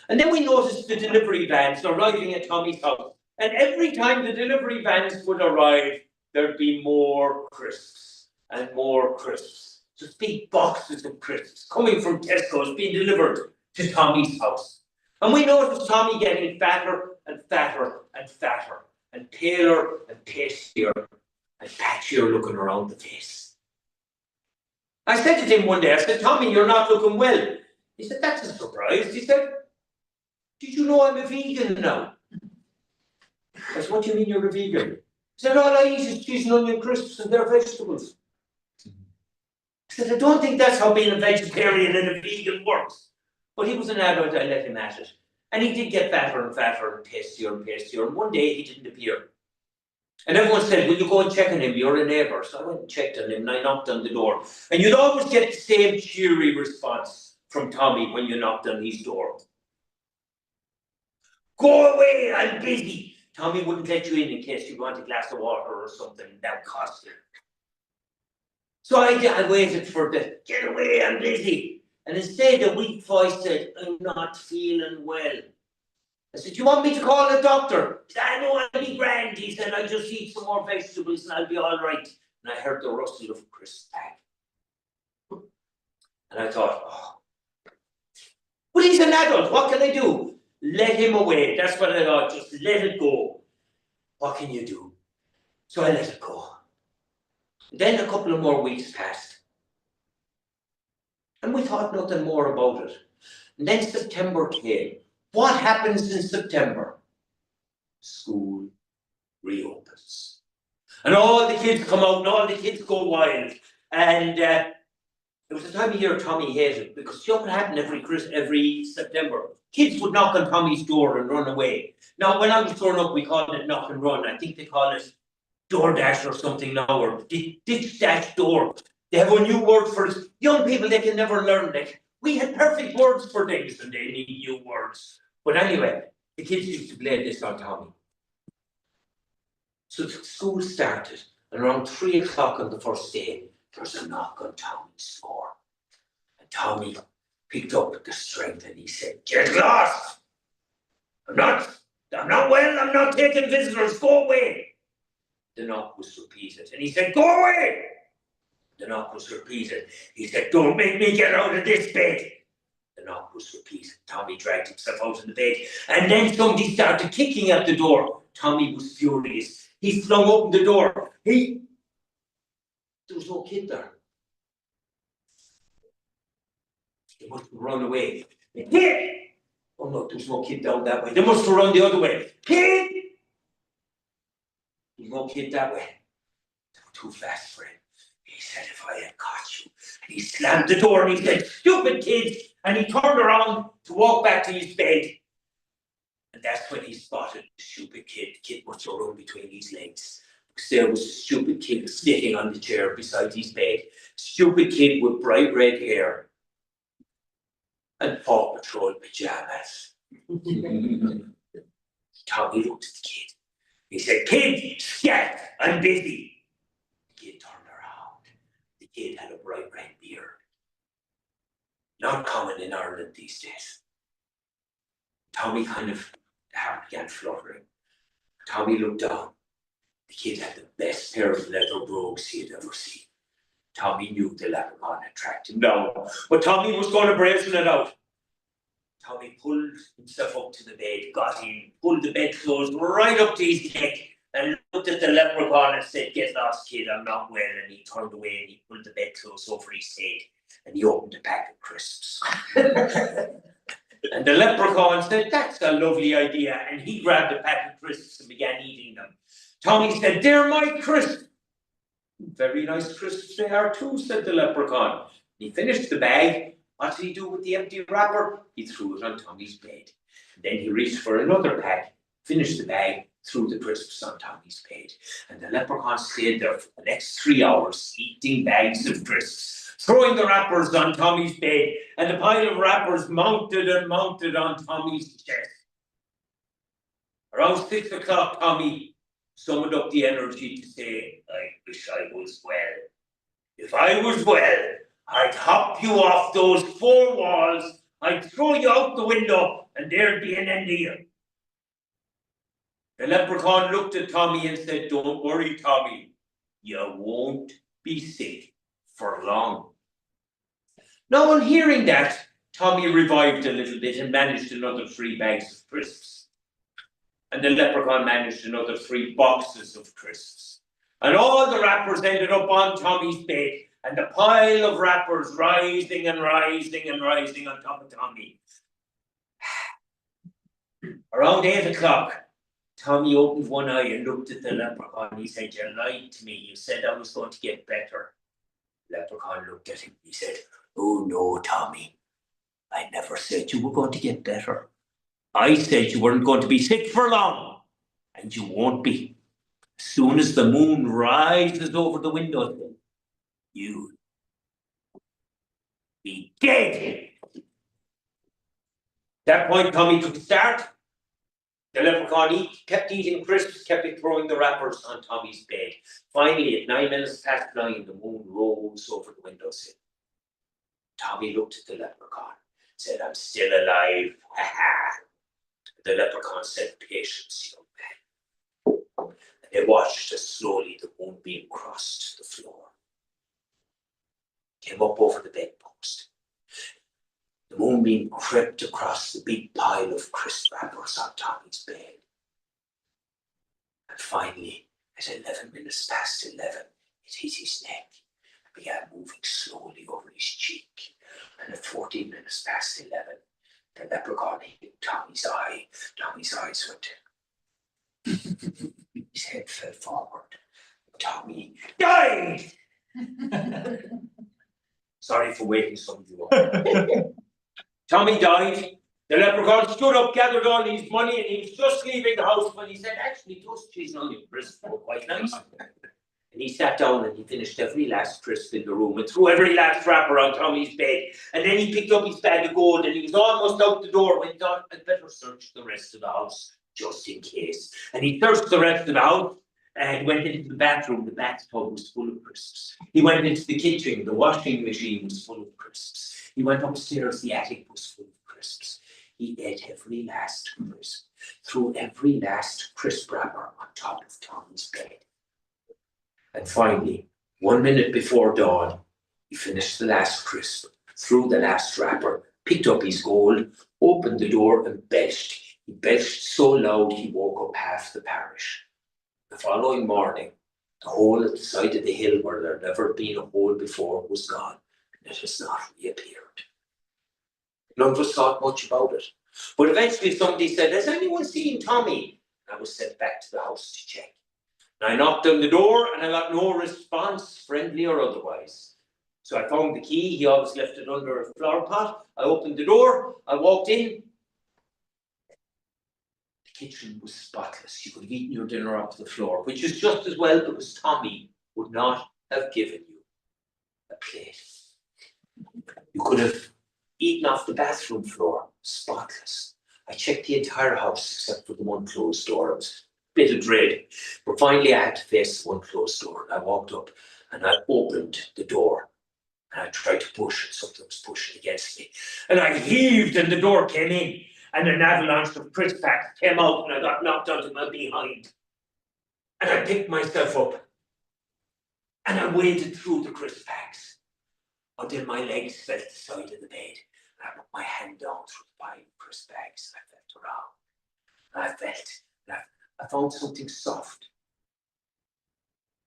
And then we noticed the delivery vans arriving at Tommy's house. And every time the delivery vans would arrive, there'd be more crisps and more crisps. Just big boxes of crisps coming from Tesco's being delivered to Tommy's house. And we noticed Tommy getting fatter and fatter and fatter, and paler and pastier and patchier looking around the face. I said to him one day, I said, Tommy, you're not looking well. He said, that's a surprise. He said, did you know I'm a vegan now? I said, what do you mean you're a vegan? He said, all I eat is cheese and onion crisps and they're vegetables. I said, I don't think that's how being a vegetarian and a vegan works. But he was an adult, I let him at it. And he did get fatter and fatter and pastier and pastier. And one day he didn't appear. And everyone said, will you go and check on him? You're a neighbour. So I went and checked on him and I knocked on the door. And you'd always get the same cheery response from Tommy when you knocked on his door. Go away, I'm busy. Tommy wouldn't let you in case you want a glass of water or something. That would cost you. So I waited for the, get away, I'm busy. And instead a weak voice said, I'm not feeling well. I said, you want me to call a doctor? He said, I know I'll be grand. He said, I'll just eat some more vegetables and I'll be all right. And I heard the rustle of Chris' bag. And I thought, oh. But he's an adult, what can I do? Let him away. That's what I thought, just let it go. What can you do? So I let it go. Then a couple of more weeks passed. And we thought nothing more about it. And then September came. What happens in September? School reopens. And all the kids come out and all the kids go wild. And it was a time of year Tommy hated, because you know what happened every September? Kids would knock on Tommy's door and run away. Now, when I was growing up, we called it knock and run. I think they call it door dash or something now, or ditch dash door. They have a new word for it. Young people, they can never learn that. We had perfect words for things and they need new words. But anyway, the kids used to play this on Tommy. So school started, and around 3 o'clock on the first day, there's a knock on Tommy's door. Tommy picked up the strength and he said, "Get lost! I'm not well, I'm not taking visitors, go away." The knock was repeated and he said, "Go away!" The knock was repeated. He said, "Don't make me get out of this bed." The knock was repeated. Tommy dragged himself out of the bed and then somebody started kicking at the door. Tommy was furious. He flung open the door. There was no kid there. They must have run away. Kid! Oh no, there was no kid down that way. They must have run the other way. Kid! There's no kid that way. They were too fast for him. He said, "If I had caught you." And he slammed the door and he said, "Stupid kid." And he turned around to walk back to his bed. And that's when he spotted the stupid kid. The kid must have run between his legs. Because there was a stupid kid sitting on the chair beside his bed. Stupid kid with bright red hair and Paw Patrol pajamas. Tommy looked at the kid. He said, "Kid, scat, I'm busy." The kid turned around. The kid had a bright red beard. Not common in Ireland these days. Tommy kind of, the heart began fluttering. Tommy looked down. The kid had the best pair of leather brogues he had ever seen. Tommy knew the leprechaun had tracked him down, but Tommy was going to brazen it out. Tommy pulled himself up to the bed, got in, pulled the bedclothes right up to his neck, and looked at the leprechaun and said, "Get lost, kid, I'm not well." And he turned away and he pulled the bedclothes over his head and he opened a pack of crisps. And the leprechaun said, "That's a lovely idea." And he grabbed a pack of crisps and began eating them. Tommy said, "They're my crisps." "Very nice crisps they are too," said the leprechaun. He finished the bag. What did he do with the empty wrapper? He threw it on Tommy's bed. Then he reached for another pack, finished the bag, threw the crisps on Tommy's bed. And the leprechaun stayed there for the next 3 hours, eating bags of crisps, throwing the wrappers on Tommy's bed, and the pile of wrappers mounted and mounted on Tommy's chest. Around 6 o'clock, Tommy summoned up the energy to say, "I wish I was well. If I was well, I'd hop you off those 4 walls, I'd throw you out the window, and there'd be an end of you." The leprechaun looked at Tommy and said, "Don't worry, Tommy. You won't be sick for long." Now, on hearing that, Tommy revived a little bit and managed another 3 bags of crisps. And the leprechaun managed another 3 boxes of crisps. And all the wrappers ended up on Tommy's bed, and the pile of wrappers rising and rising and rising on top of Tommy. Around 8 o'clock, Tommy opened one eye and looked at the leprechaun. He said, "You lied to me. You said I was going to get better." The leprechaun looked at him. He said, "Oh no, Tommy. I never said you were going to get better. I said you weren't going to be sick for long, and you won't be. As soon as the moon rises over the window, you'll be dead." At that point, Tommy took a start. The leprechaun kept eating crisps, kept throwing the wrappers on Tommy's bed. Finally, at 9 minutes past 9, the moon rose over the windowsill. Tommy looked at the leprechaun, said, "I'm still alive, ha ha." The leprechaun said, "Patience, young man." And they watched as slowly the moonbeam crossed the floor, came up over the bedpost. The moonbeam crept across the big pile of crisp wrappers on Tommy's bed. And finally, at 11 minutes past 11, it hit his neck and began moving slowly over his cheek. And at 14 minutes past 11, the leprechaun hit Tommy's eye. Tommy's eyes went. His head fell forward. Tommy died! Sorry for waking some of you up. Tommy died. The leprechaun stood up, gathered all his money, and he was just leaving the house when he said, "Actually, those cheese and onion crisps were quite nice." And he sat down and he finished every last crisp in the room and threw every last wrapper on Tommy's bed. And then he picked up his bag of gold and he was almost out the door when he thought, "I'd better search the rest of the house just in case." And he searched the rest of the house He went into the bathroom, the bathtub was full of crisps. He went into the kitchen, the washing machine was full of crisps. He went upstairs, the attic was full of crisps. He ate every last crisp, threw every last crisp wrapper on top of Tommy's bed. And finally, 1 minute before dawn, he finished the last crisp, threw the last wrapper, picked up his gold, opened the door and belched. He belched so loud he woke up half the parish. The following morning, the hole at the side of the hill where there had never been a hole before was gone, and it has not reappeared. None of us thought much about it. But eventually somebody said, "Has anyone seen Tommy?" I was sent back to the house to check. And I knocked on the door and I got no response, friendly or otherwise. So I found the key. He always left it under a flower pot. I opened the door. I walked in. The kitchen was spotless. You could have eaten your dinner off the floor, which is just as well because Tommy would not have given you a plate. You could have eaten off the bathroom floor, spotless. I checked the entire house except for the one closed door. It was a bit of dread. But finally I had to face the one closed door. And I walked up and I opened the door. And I tried to push, and something was pushing against me. And I heaved and the door came in. And an avalanche of crisp packs came out and I got knocked onto my behind. And I picked myself up. And I waded through the crisp packs until my legs felt the side of the bed. And I put my hand down through the pile of crisp bags and I felt around. And I found something soft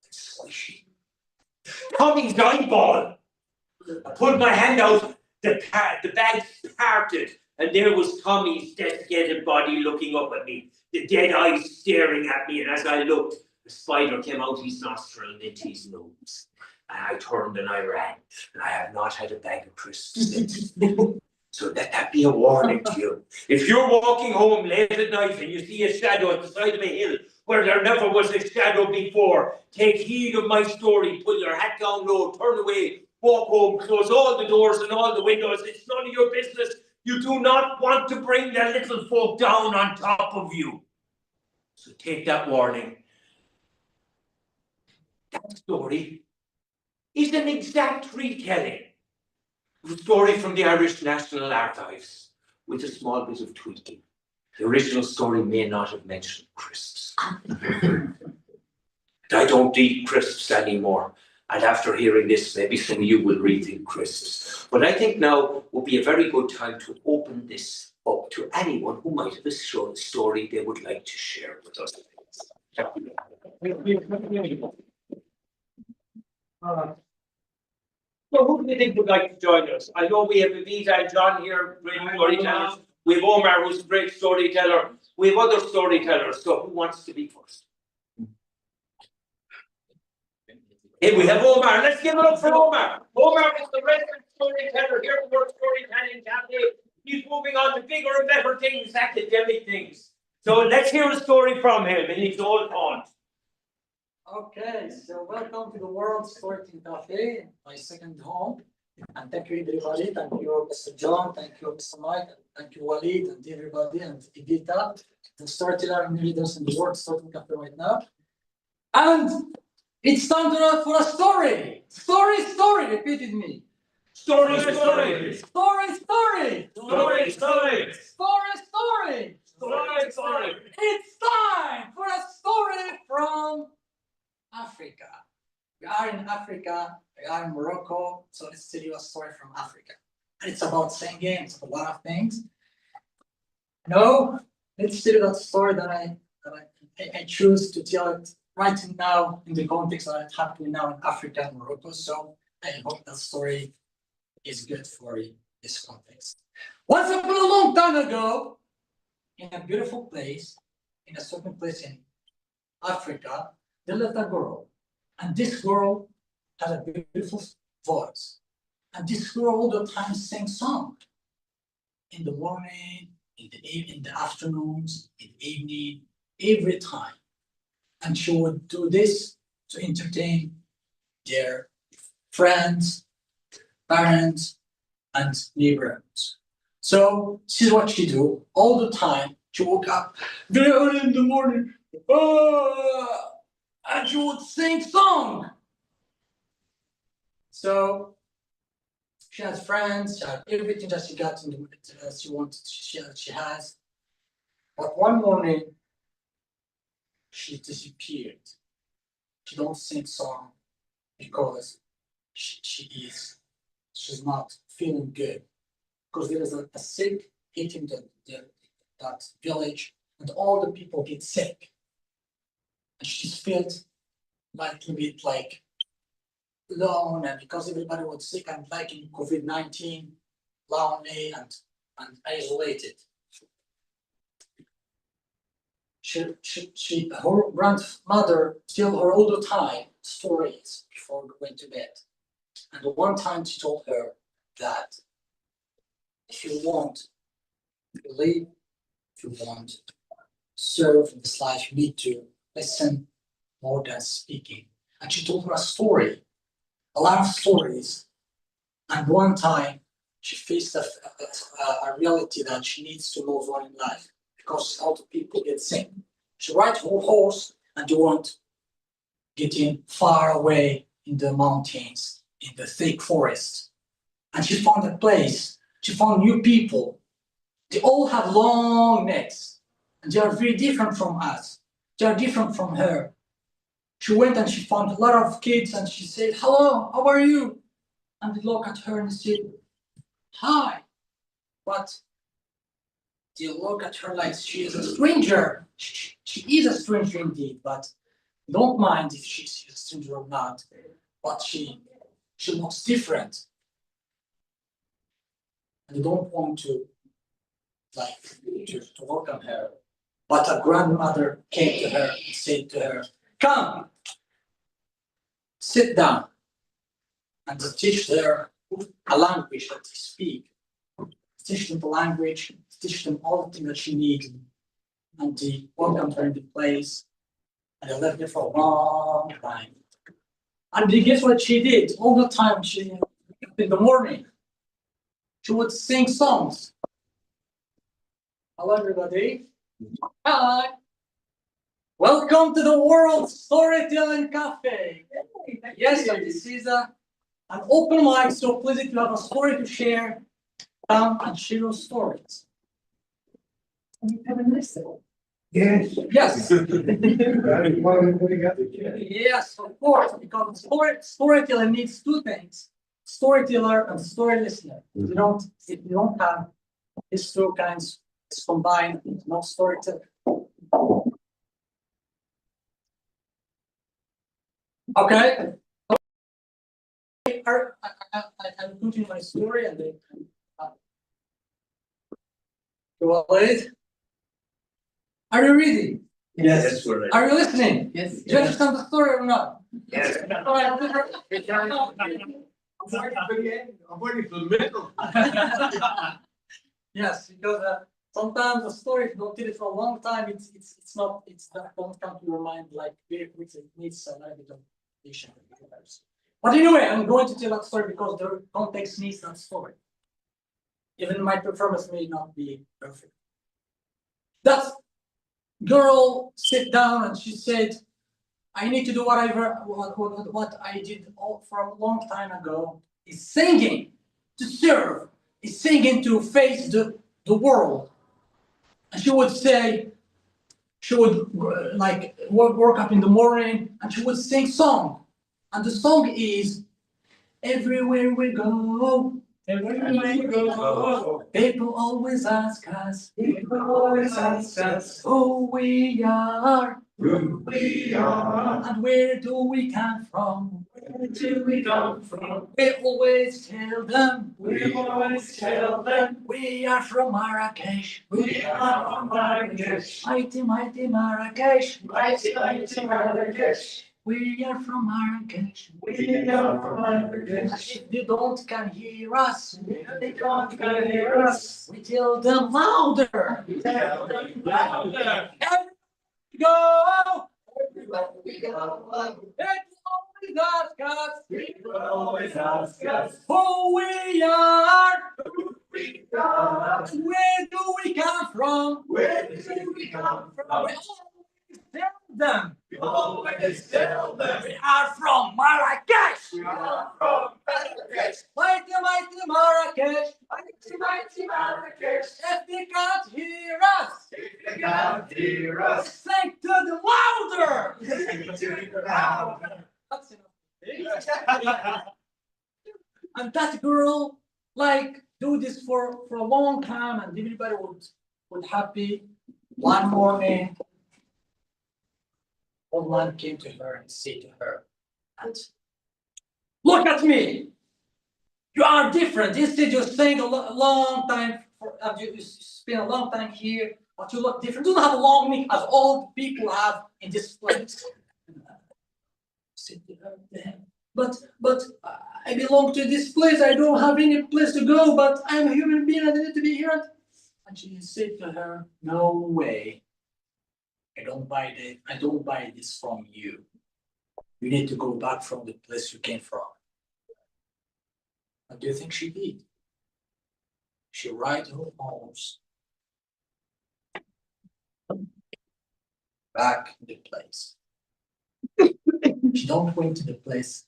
and squishy. Tommy's eyeball! I pulled my hand out, the bags parted, and there was Tommy's desiccated body looking up at me, the dead eyes staring at me, and as I looked, the spider came out his nostril and into his nose. And I turned and I ran, and I have not had a bag of crisps since. So let that be a warning to you. If you're walking home late at night and you see a shadow at the side of a hill where there never was a shadow before, take heed of my story, pull your hat down low, turn away, walk home, close all the doors and all the windows. It's none of your business. You do not want to bring the little folk down on top of you. So take that warning. That story is an exact retelling of a story from the Irish National Archives with a small bit of tweaking. The original story may not have mentioned crisps. I don't eat crisps anymore. And after hearing this, maybe some of you will rethink crisps. But I think now would be a very good time to open this up to anyone who might have a story they would like to share with us. So who do you think would like to join us? I know we have Evita and John here, great storytellers. We have Omar, who's a great storyteller. We have other storytellers. So who wants to be first? Hey, we have Omar. Let's give it up for Omar. Omar is the resident storyteller here at the World Storytelling Cafe. He's moving on to bigger and better things, academic things. So let's hear a story from him in his old haunt. Okay, so welcome to the World Storytelling Cafe, my second home. And thank you, everybody. Thank you, Mr. John. Thank you, Mr. Mike. Thank you, Walid, and everybody, and Evita, the storyteller and leaders in the World Storytelling Cafe right now. And it's time for a story. Story, repeated me. Story. Story. It's time for a story from Africa. We are in Africa, we are in Morocco, so let's tell you a story from Africa. And it's about singing, it's about a lot of things. No, let's tell you that story that I choose to tell it right now in the context that it's happening now in Africa and Morocco. So I hope that story is good for this context. Once upon a long time ago, in a beautiful place, in a certain place in Africa, there lived a girl. And this girl had a beautiful voice. And this girl all the time sang songs. In the morning, in the afternoons, in the evening, every time. And she would do this to entertain their friends, parents, and neighbors. So this is what she do all the time. She woke up very early in the morning. and she would sing song. So she has friends, she has everything that she got in the she wanted, she has. But one morning, she disappeared. She don't sing song because she's not feeling good. Because there is a sick hitting that village, and all the people get sick. And she's felt like a bit like alone, and because everybody was sick and like in COVID-19, lonely and isolated. Her grandmother tell her all the time stories before going to bed. And one time she told her that if you want to live, if you want to serve in this life, you need to listen more than speaking. And she told her a story, a lot of stories. And one time she faced a reality that she needs to move on in life because all the people get sick. She rides her horse and they want getting far away in the mountains, in the thick forest. And she found a place. She found new people. They all have long necks and they are very different from us. They are different from her. She went and she found a lot of kids and she said, "Hello, how are you?" And they look at her and said, "Hi." But they look at her like she is a stranger. She is a stranger indeed, but don't mind if she's a stranger or not. But she looks different. And they don't want to welcome her. But a grandmother came to her and said to her, "Come, sit down." And they teach her a language that they speak. Teach them the language, teach them all the things that she needs. And they welcomed her in the place. And they left her for a long time. And guess what she did? All the time in the morning, she would sing songs. Hello, everybody. Hi. Welcome to the World Storytelling Cafe. Yes, and this is an open mic, so please, if you have a story to share, come and share your stories. Yes. Yes. Yes, of course, because storyteller needs two things: storyteller and story listener. If you don't have these two kinds combined, no storyteller. Okay. I'm putting my story and then go ahead. Are you ready? Yes. Are you listening? Yes. Do you understand the story or not? Yes. I'm waiting for the middle. Yes, because sometimes the story, if you don't tell it for a long time, it's not don't come to your mind like very quickly. It needs a little bit of patience. But anyway, I'm going to tell that story because the context needs that story. Even my performance may not be perfect. That girl sat down and she said, "I need to do what I did for a long time ago, is singing to serve, is singing to face the world." And she would say, she would like work up in the morning and she would sing song. And the song is, "Everywhere we go, everywhere we go, people always ask us, who we are, and where do we come from? We always tell them, we are from Marrakesh, mighty, mighty Marrakesh, we are from Marrakesh. If they don't can hear us, we tell them louder. Go. People always ask us who we are. Where do we come from? We them. We always tell them. We are from Marrakesh. We are from Marrakesh. Mighty, mighty Marrakesh. Mighty, mighty Marrakesh. If they can't hear us, If they can't hear us, sing to the louder. sing to the louder. That's enough. And that girl, like, do this for a long time, and everybody would happy. One morning, old man came to her and said to her, and look at me. You are different. Instead, you're staying a long time. You spend a long time here, but you look different. You don't have a long neck as old people have in this place. Said to her, "Damn. But I belong to this place. I don't have any place to go. But I'm a human being. I need to be here." And she said to her, "No way. I don't buy this from you. You need to go back from the place you came from." What do you think she did? She ride her horse back in the place. She don't went to her place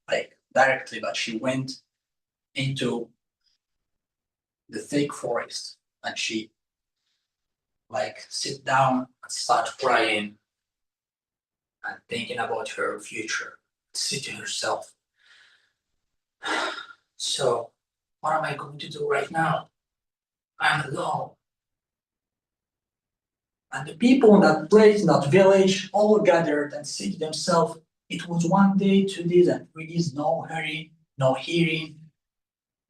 like directly, but she went into the thick forest, and she like sit down and start crying and thinking about her future. Say to herself, so what am I going to do right now? I'm alone. And the people in that place, in that village, all gathered and said to themselves, it was 1 day, 2 days, and 3 days, no hurry, no hearing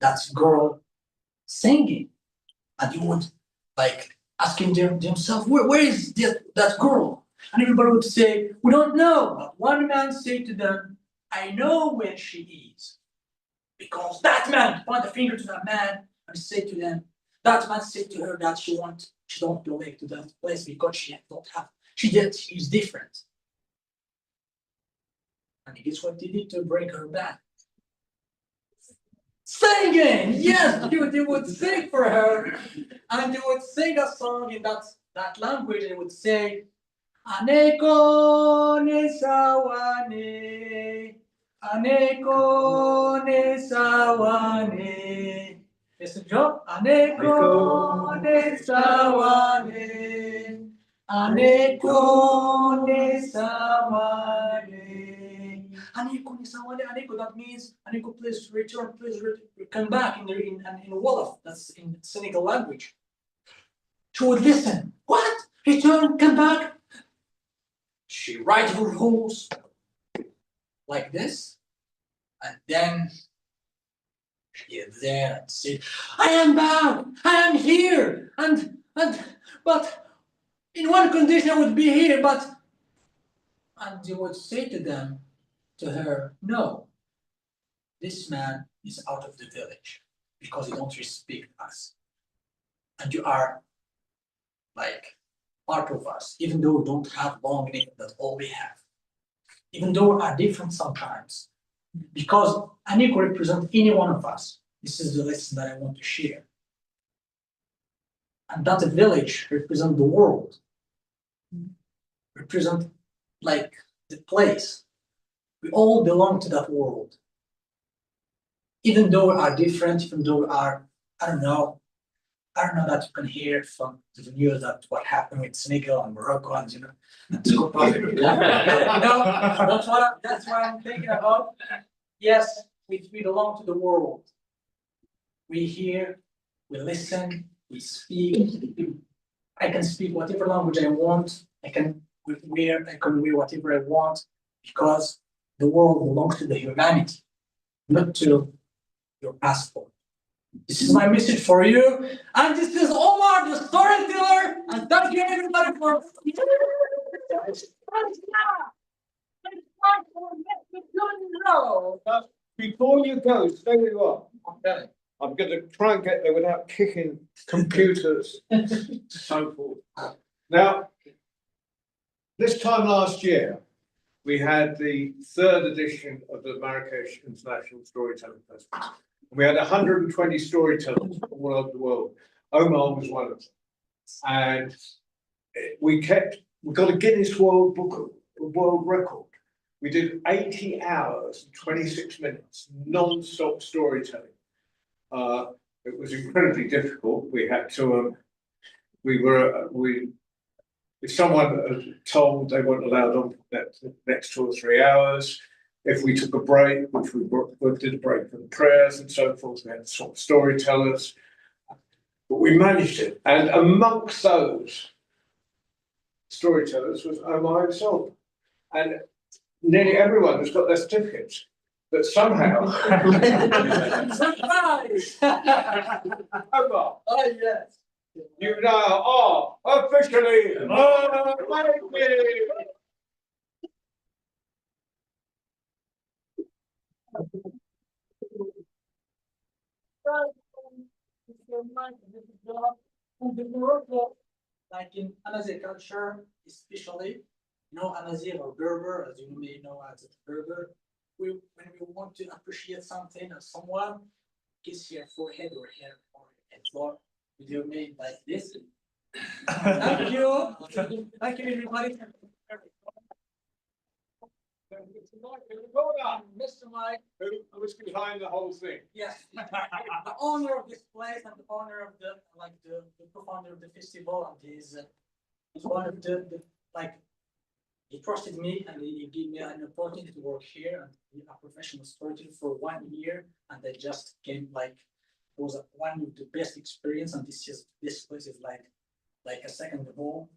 that girl singing. And you would like asking themselves, where is that girl? And everybody would say, we don't know. But one man said to them, I know where she is. Because that man pointed the finger to that man and said to them, that man said to her that she don't belong to that place because she's different. And guess what they did to bring her back? Singing! Yes, they would sing for her, and they would sing a song in that language, and they would say, Aneko ne sawane, Aneko ne sawane. Listen, Joe. Aneko ne sawane, Aneko ne sawane. Aneko ne sawane, Aneko, that means Aneko, please return, please come back in Wolof, that's in Senegal language. She would listen. What? Return, come back. She rides her horse like this, and then she is there and said, I am back, I am here, but in one condition I would be here, and they would say to her, no, this man is out of the village because he don't respect us, and you are like part of us, even though we don't have long neck, that's all we have. Even though we are different sometimes, because Aniko represents any one of us. This is the lesson that I want to share. And that village represents the world, represent like the place. We all belong to that world. Even though we are different, even though we are, I don't know that you can hear from the news that what happened with Senegal and Morocco and that's what I'm thinking about. Yes, we belong to the world. We hear, we listen, we speak. I can speak whatever language I want. I can wear whatever I want, because the world belongs to the humanity, not to your passport. This is my message for you, and this is Omar, the storyteller, and thank you everybody for. Before you go, stay where you are. Okay. I'm going to try and get there without kicking computers, so forth. Now, this time last year, we had the 3rd edition of the Marrakesh International Storytelling Festival. We had 120 storytellers from all over the world. Omar was one of them. And we kept we got a Guinness World Record. We did 80 hours and 26 minutes non-stop storytelling. It was incredibly difficult. We had to, if someone told they weren't allowed on the next 2 or 3 hours, if we took a break, which we did a break for the prayers and so forth, we had to swap storytellers. But we managed it. And amongst those storytellers was Omar himself. And nearly everyone has got their certificates. But somehow, Surprise! Omar, Oh, yes. you now are officially Like in Amazigh culture, especially, Amazigh or Berber, as you may know as a Berber, when we want to appreciate something or someone, kiss your forehead or hair or head floor with your name like this. Thank you. Thank you, everybody. Mr. Mike. Who was behind the whole thing? Yes, the owner of this place and the owner of the co-founder of the festival, and he's one of the he trusted me and he gave me an opportunity to work here and be a professional storyteller for 1 year, and I just came it was one of the best experience, and this place is like a second home.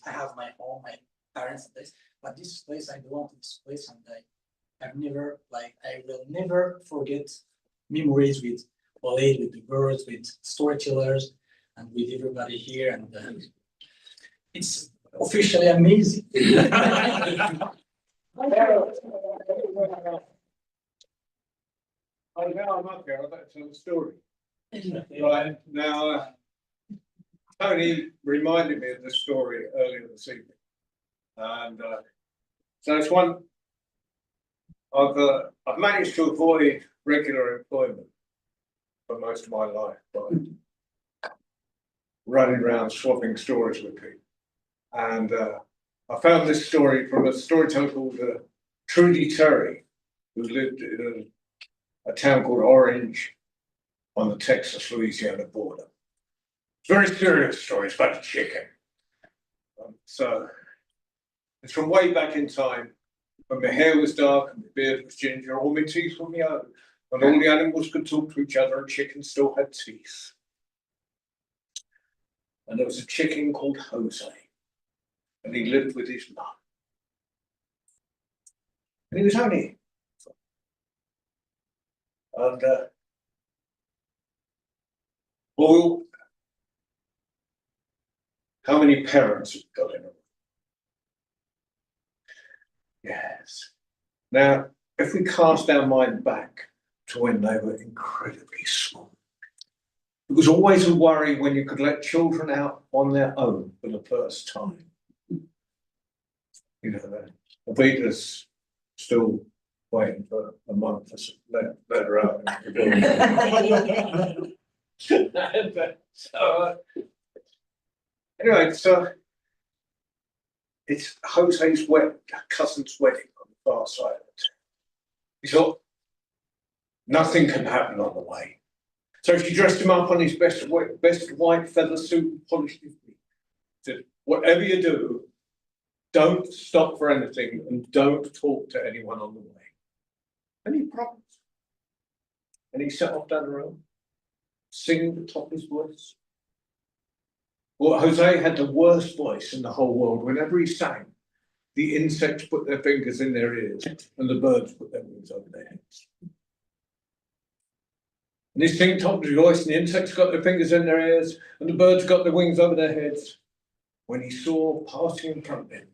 I have my home, my parents and this, but this place I belong to this place, and I will never forget memories with Waleed, with the birds, with storytellers, and with everybody here, and it's officially amazing. Now I'm up here, I'd like to tell the story. Right, now, Tony reminded me of this story earlier this evening. And so it's one, I've managed to avoid regular employment for most of my life by running around swapping stories with people. And I found this story from a storyteller called Trudy Terry, who lived in a town called Orange on the Texas-Louisiana border. Very serious story, it's about a chicken. So it's from way back in time when my hair was dark and my beard was ginger, all my teeth were yellow, and all the animals could talk to each other and chickens still had teeth. And there was a chicken called Jose, and he lived with his mum. And he was only, and well, how many parents have got in it? Yes. Now, if we cast our mind back to when they were incredibly small, it was always a worry when you could let children out on their own for the first time. You know, Avita's still waiting for a month to let her out. Anyway, so it's Jose's cousin's wedding on the far side of it. He thought nothing can happen on the way. So she dressed him up on his best white feather suit and polished his feet. Said, whatever you do, don't stop for anything and don't talk to anyone on the way. And he promised. And he set off down the road, singing at the top of his voice. Well, Jose had the worst voice in the whole world. Whenever he sang, the insects put their fingers in their ears and the birds put their wings over their heads. And he's singing top of his voice, and the insects got their fingers in their ears and the birds got their wings over their heads, when he saw passing in front of him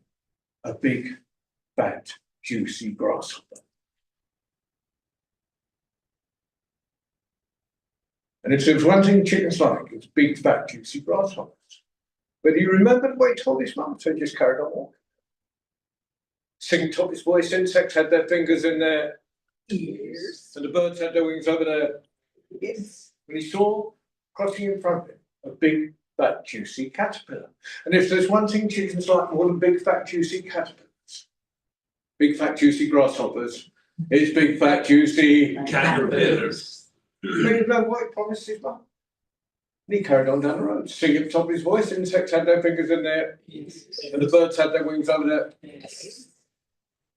a big, fat, juicy grasshopper. And if there was one thing chickens like, it's big, fat, juicy grasshoppers. But he remembered what he told his mum, so he just carried on walking. Singing top of his voice, insects had their fingers in their ears, and the birds had their wings over their heads. When he saw, crossing in front of him, a big, fat, juicy caterpillar. And if there's one thing chickens like more than big, fat, juicy caterpillars, big, fat, juicy grasshoppers, it's big, fat, juicy Caterpillars. But you know what he promised his mum? And he carried on down the road, singing at the top of his voice. Insects had their fingers in there, and the birds had their wings over there.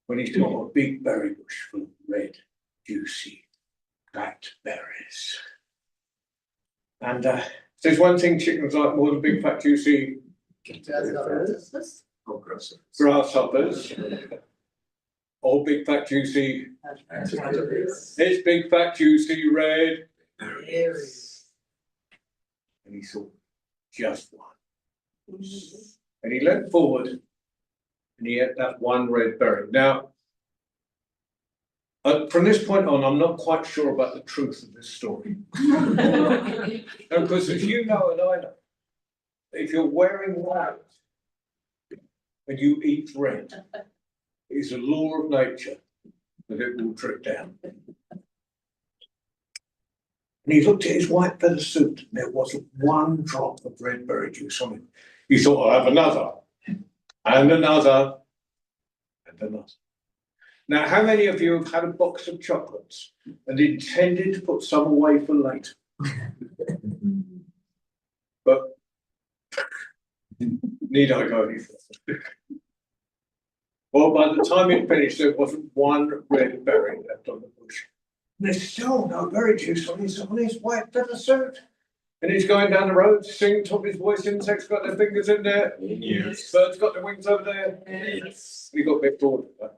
When he saw a big berry bush full of red, juicy, fat berries. And there's one thing chickens like more than big, fat, juicy grasshoppers, or big, fat, juicy. It's big, fat, juicy, red. And he saw just one. And he leant forward and he ate that one red berry. Now, from this point on, I'm not quite sure about the truth of this story. Because as you know and I know, if you're wearing white and you eat red, it's a law of nature that it will drip down. And he looked at his white feather suit, and there wasn't one drop of red berry juice on it. He thought, I'll have another, and another, and another. Now, how many of you have had a box of chocolates and intended to put some away for later? But need I go any further? Well, by the time it finished, there wasn't one red berry left on the bush. There's still no berry juice on his white feather suit. And he's going down the road, singing top of his voice. Insects got their fingers in there. Yes. Birds got their wings over there. Yes. He got a bit bored of that.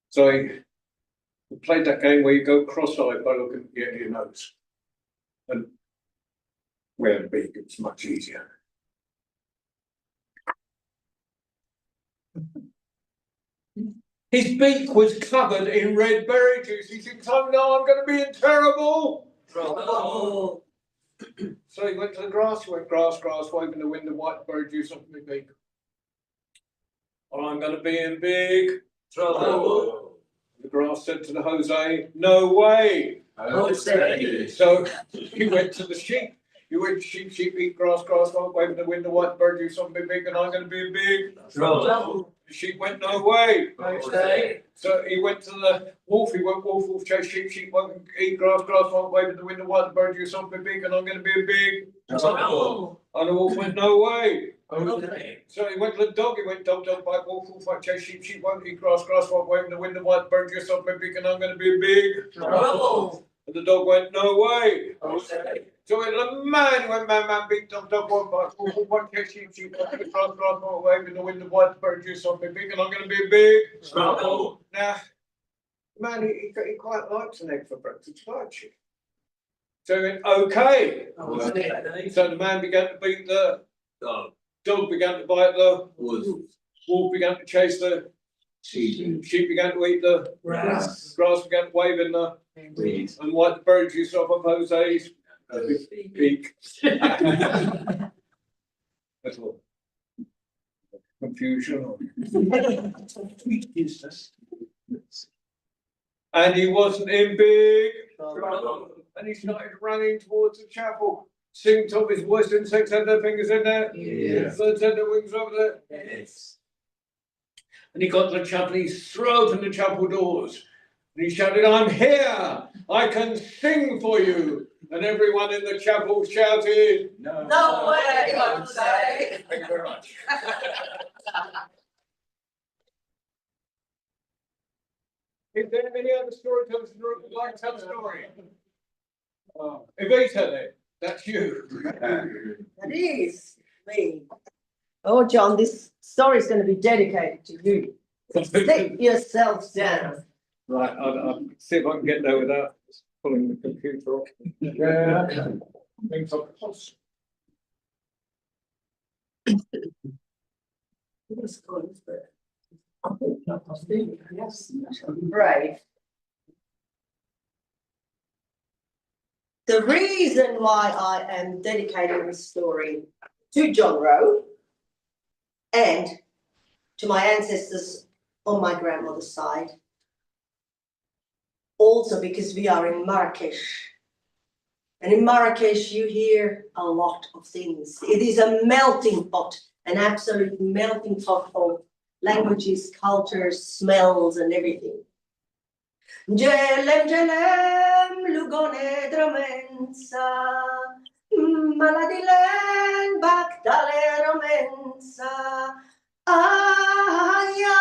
So he played that game where you go cross-eyed by looking at the end of your nose. And where the beak, it's much easier. His beak was covered in red berry juice. He thinks, oh no, I'm going to be in terrible trouble. So he went to the grass. He went grass, waving the wind, the white berry juice off my beak. I'm going to be in big trouble. The grass said to the Jose, no way. Jose. So he went to the sheep. He went sheep, eat grass, waving the wind, the white berry juice off my beak, and I'm going to be in big trouble. The sheep went no way. Jose. So he went to the wolf. He went wolf, chase sheep, won't eat grass, won't wave at the window, white bird, you something big, and I'm going to be a big trouble. And the wolf went no way. Okay. So he went to the dog. He went dog, bite, wolf, chase sheep, won't eat grass, won't wave at the window, white bird, you something big, and I'm going to be a big Trouble. And the dog went no way. Okay. So he went man, big dog, one bite, wolf, chase sheep, won't eat grass, won't wave at the window, white bird, you something big, and I'm going to be a big Trouble. Now, man, he quite likes an egg for breakfast, like chicken. So he went, okay. So the man began to beat the dog began to bite the wolf began to chase the sheep began to eat the grass began to wave in the and white the bird juice off of Jose's beak. That's all. Confusion or business. And he wasn't in big trouble. And he started running towards the chapel, singing top of his voice. Insects had their fingers in there. Yes. Birds had their wings over there. Yes. And he got to the chapel. He threw open the chapel doors. And he shouted, I'm here. I can sing for you. And everyone in the chapel shouted, No way, Jose. Thank you very much. Is there any other storytellers in the room who'd like to tell a story? Evita, then, that's you. It is me. Oh, John, this story is going to be dedicated to you. Sit yourselves down. Right, I'll see if I can get there without pulling the computer off. Yeah. Things are close. Brave. The reason why I am dedicating this story to John Rowe and to my ancestors on my grandmother's side, also because we are in Marrakesh And in Marrakesh, you hear a lot of things. It is a melting pot, an absolute melting pot of languages, cultures, smells, and everything. Jelem jelem lugone dromensa, maladilen baktale romensa, aya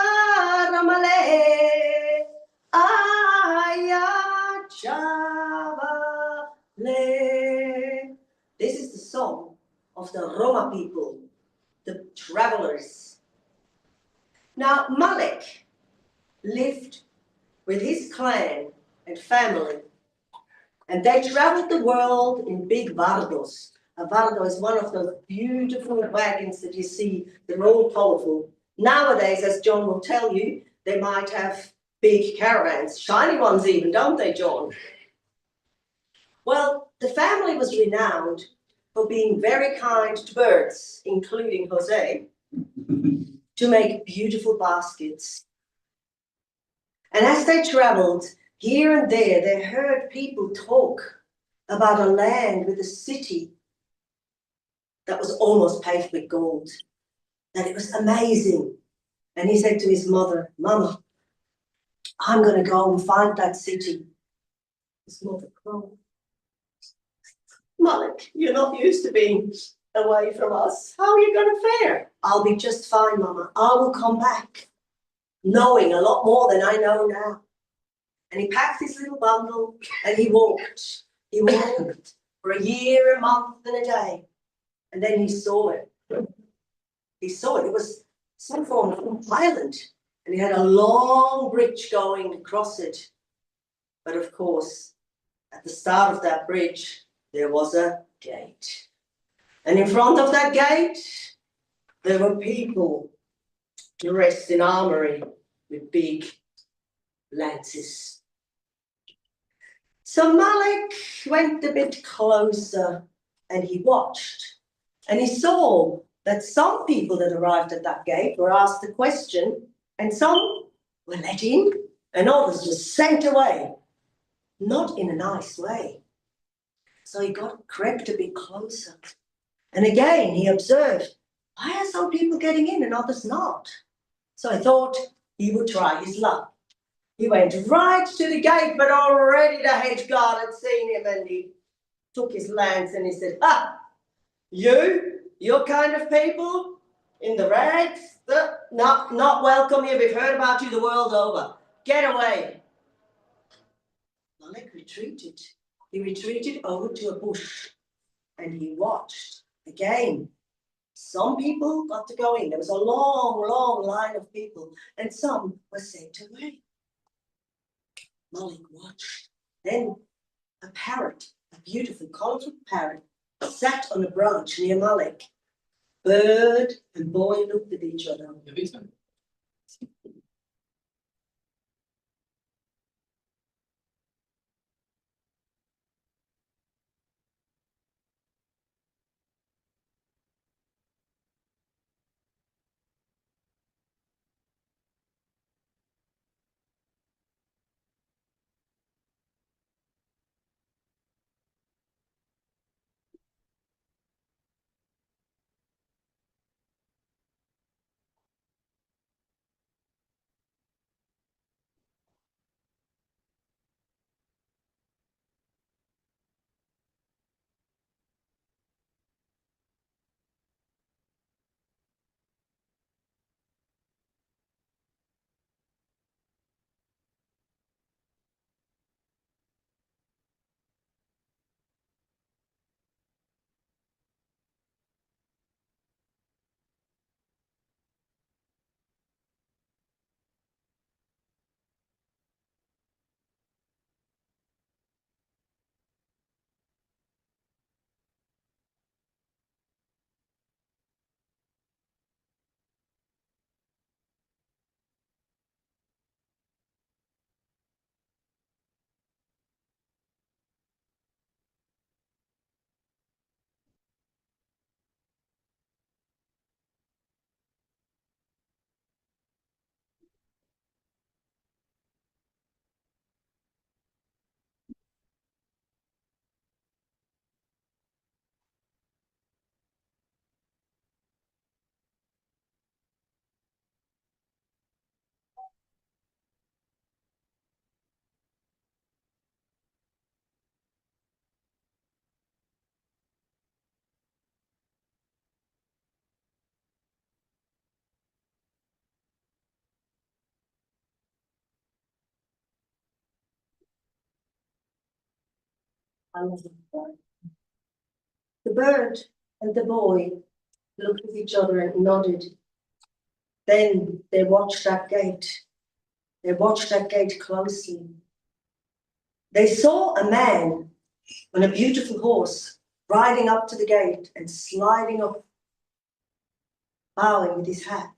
ramale, aya chavale. This is the song of the Roma people, the travelers. Now, Malik lived with his clan and family, and they traveled the world in big vardos. A vardo is one of those beautiful wagons that you see, they're all colorful. Nowadays, as John will tell you, they might have big caravans, shiny ones even, don't they, John? Well, the family was renowned for being very kind to birds, including Jose, to make beautiful baskets. And as they traveled here and there, they heard people talk about a land with a city that was almost paved with gold, that it was amazing. And he said to his mother, Mama, I'm going to go and find that city. His mother cried. Malik, you're not used to being away from us. How are you going to fare? I'll be just fine, Mama. I will come back, knowing a lot more than I know now. And he packed his little bundle and he walked. He walked for a year, a month, and a day. And then he saw it. He saw it. It was some form of island. And he had a long bridge going across it. But of course, at the start of that bridge, there was a gate. And in front of that gate, there were people dressed in armory with big lances. So Malik went a bit closer and he watched. And he saw that some people that arrived at that gate were asked a question, and some were let in, and others were sent away. Not in a nice way. So he crept a bit closer. And again, he observed, why are some people getting in and others not? So I thought he would try his luck. He went right to the gate, but already the hedge guard had seen him, and he took his lance and he said, "Ha! Your kind of people in the rags, not welcome here. We've heard about you the world over. Get away." Malik retreated. He retreated over to a bush and he watched. Again, some people got to go in. There was a long, long line of people, and some were sent away. Malik watched. Then a parrot, a beautiful, colorful parrot, sat on a branch near Malik. Bird and boy looked at each other. I love the bird. The bird and the boy looked at each other and nodded. Then they watched that gate. They watched that gate closely. They saw a man on a beautiful horse riding up to the gate and sliding up, bowing with his hat.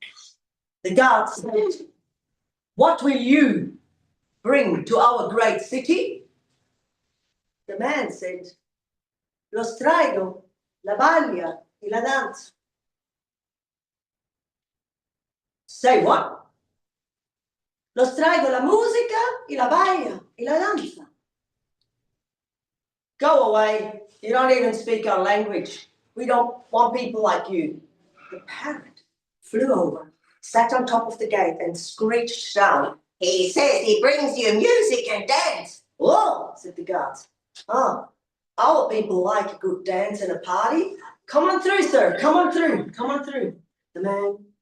The guard said, "What will you bring to our great city?" The man said, "Los traigo la balla y la danza." Say what? Los traigo la música y la balla y la danza. Go away. You don't even speak our language. We don't want people like you. The parrot flew over, sat on top of the gate and screeched down. "He says he brings you music and dance." "Oh," said the guards. "Oh, our people like a good dance and a party. Come on through, sir. Come on through. Come on through." The man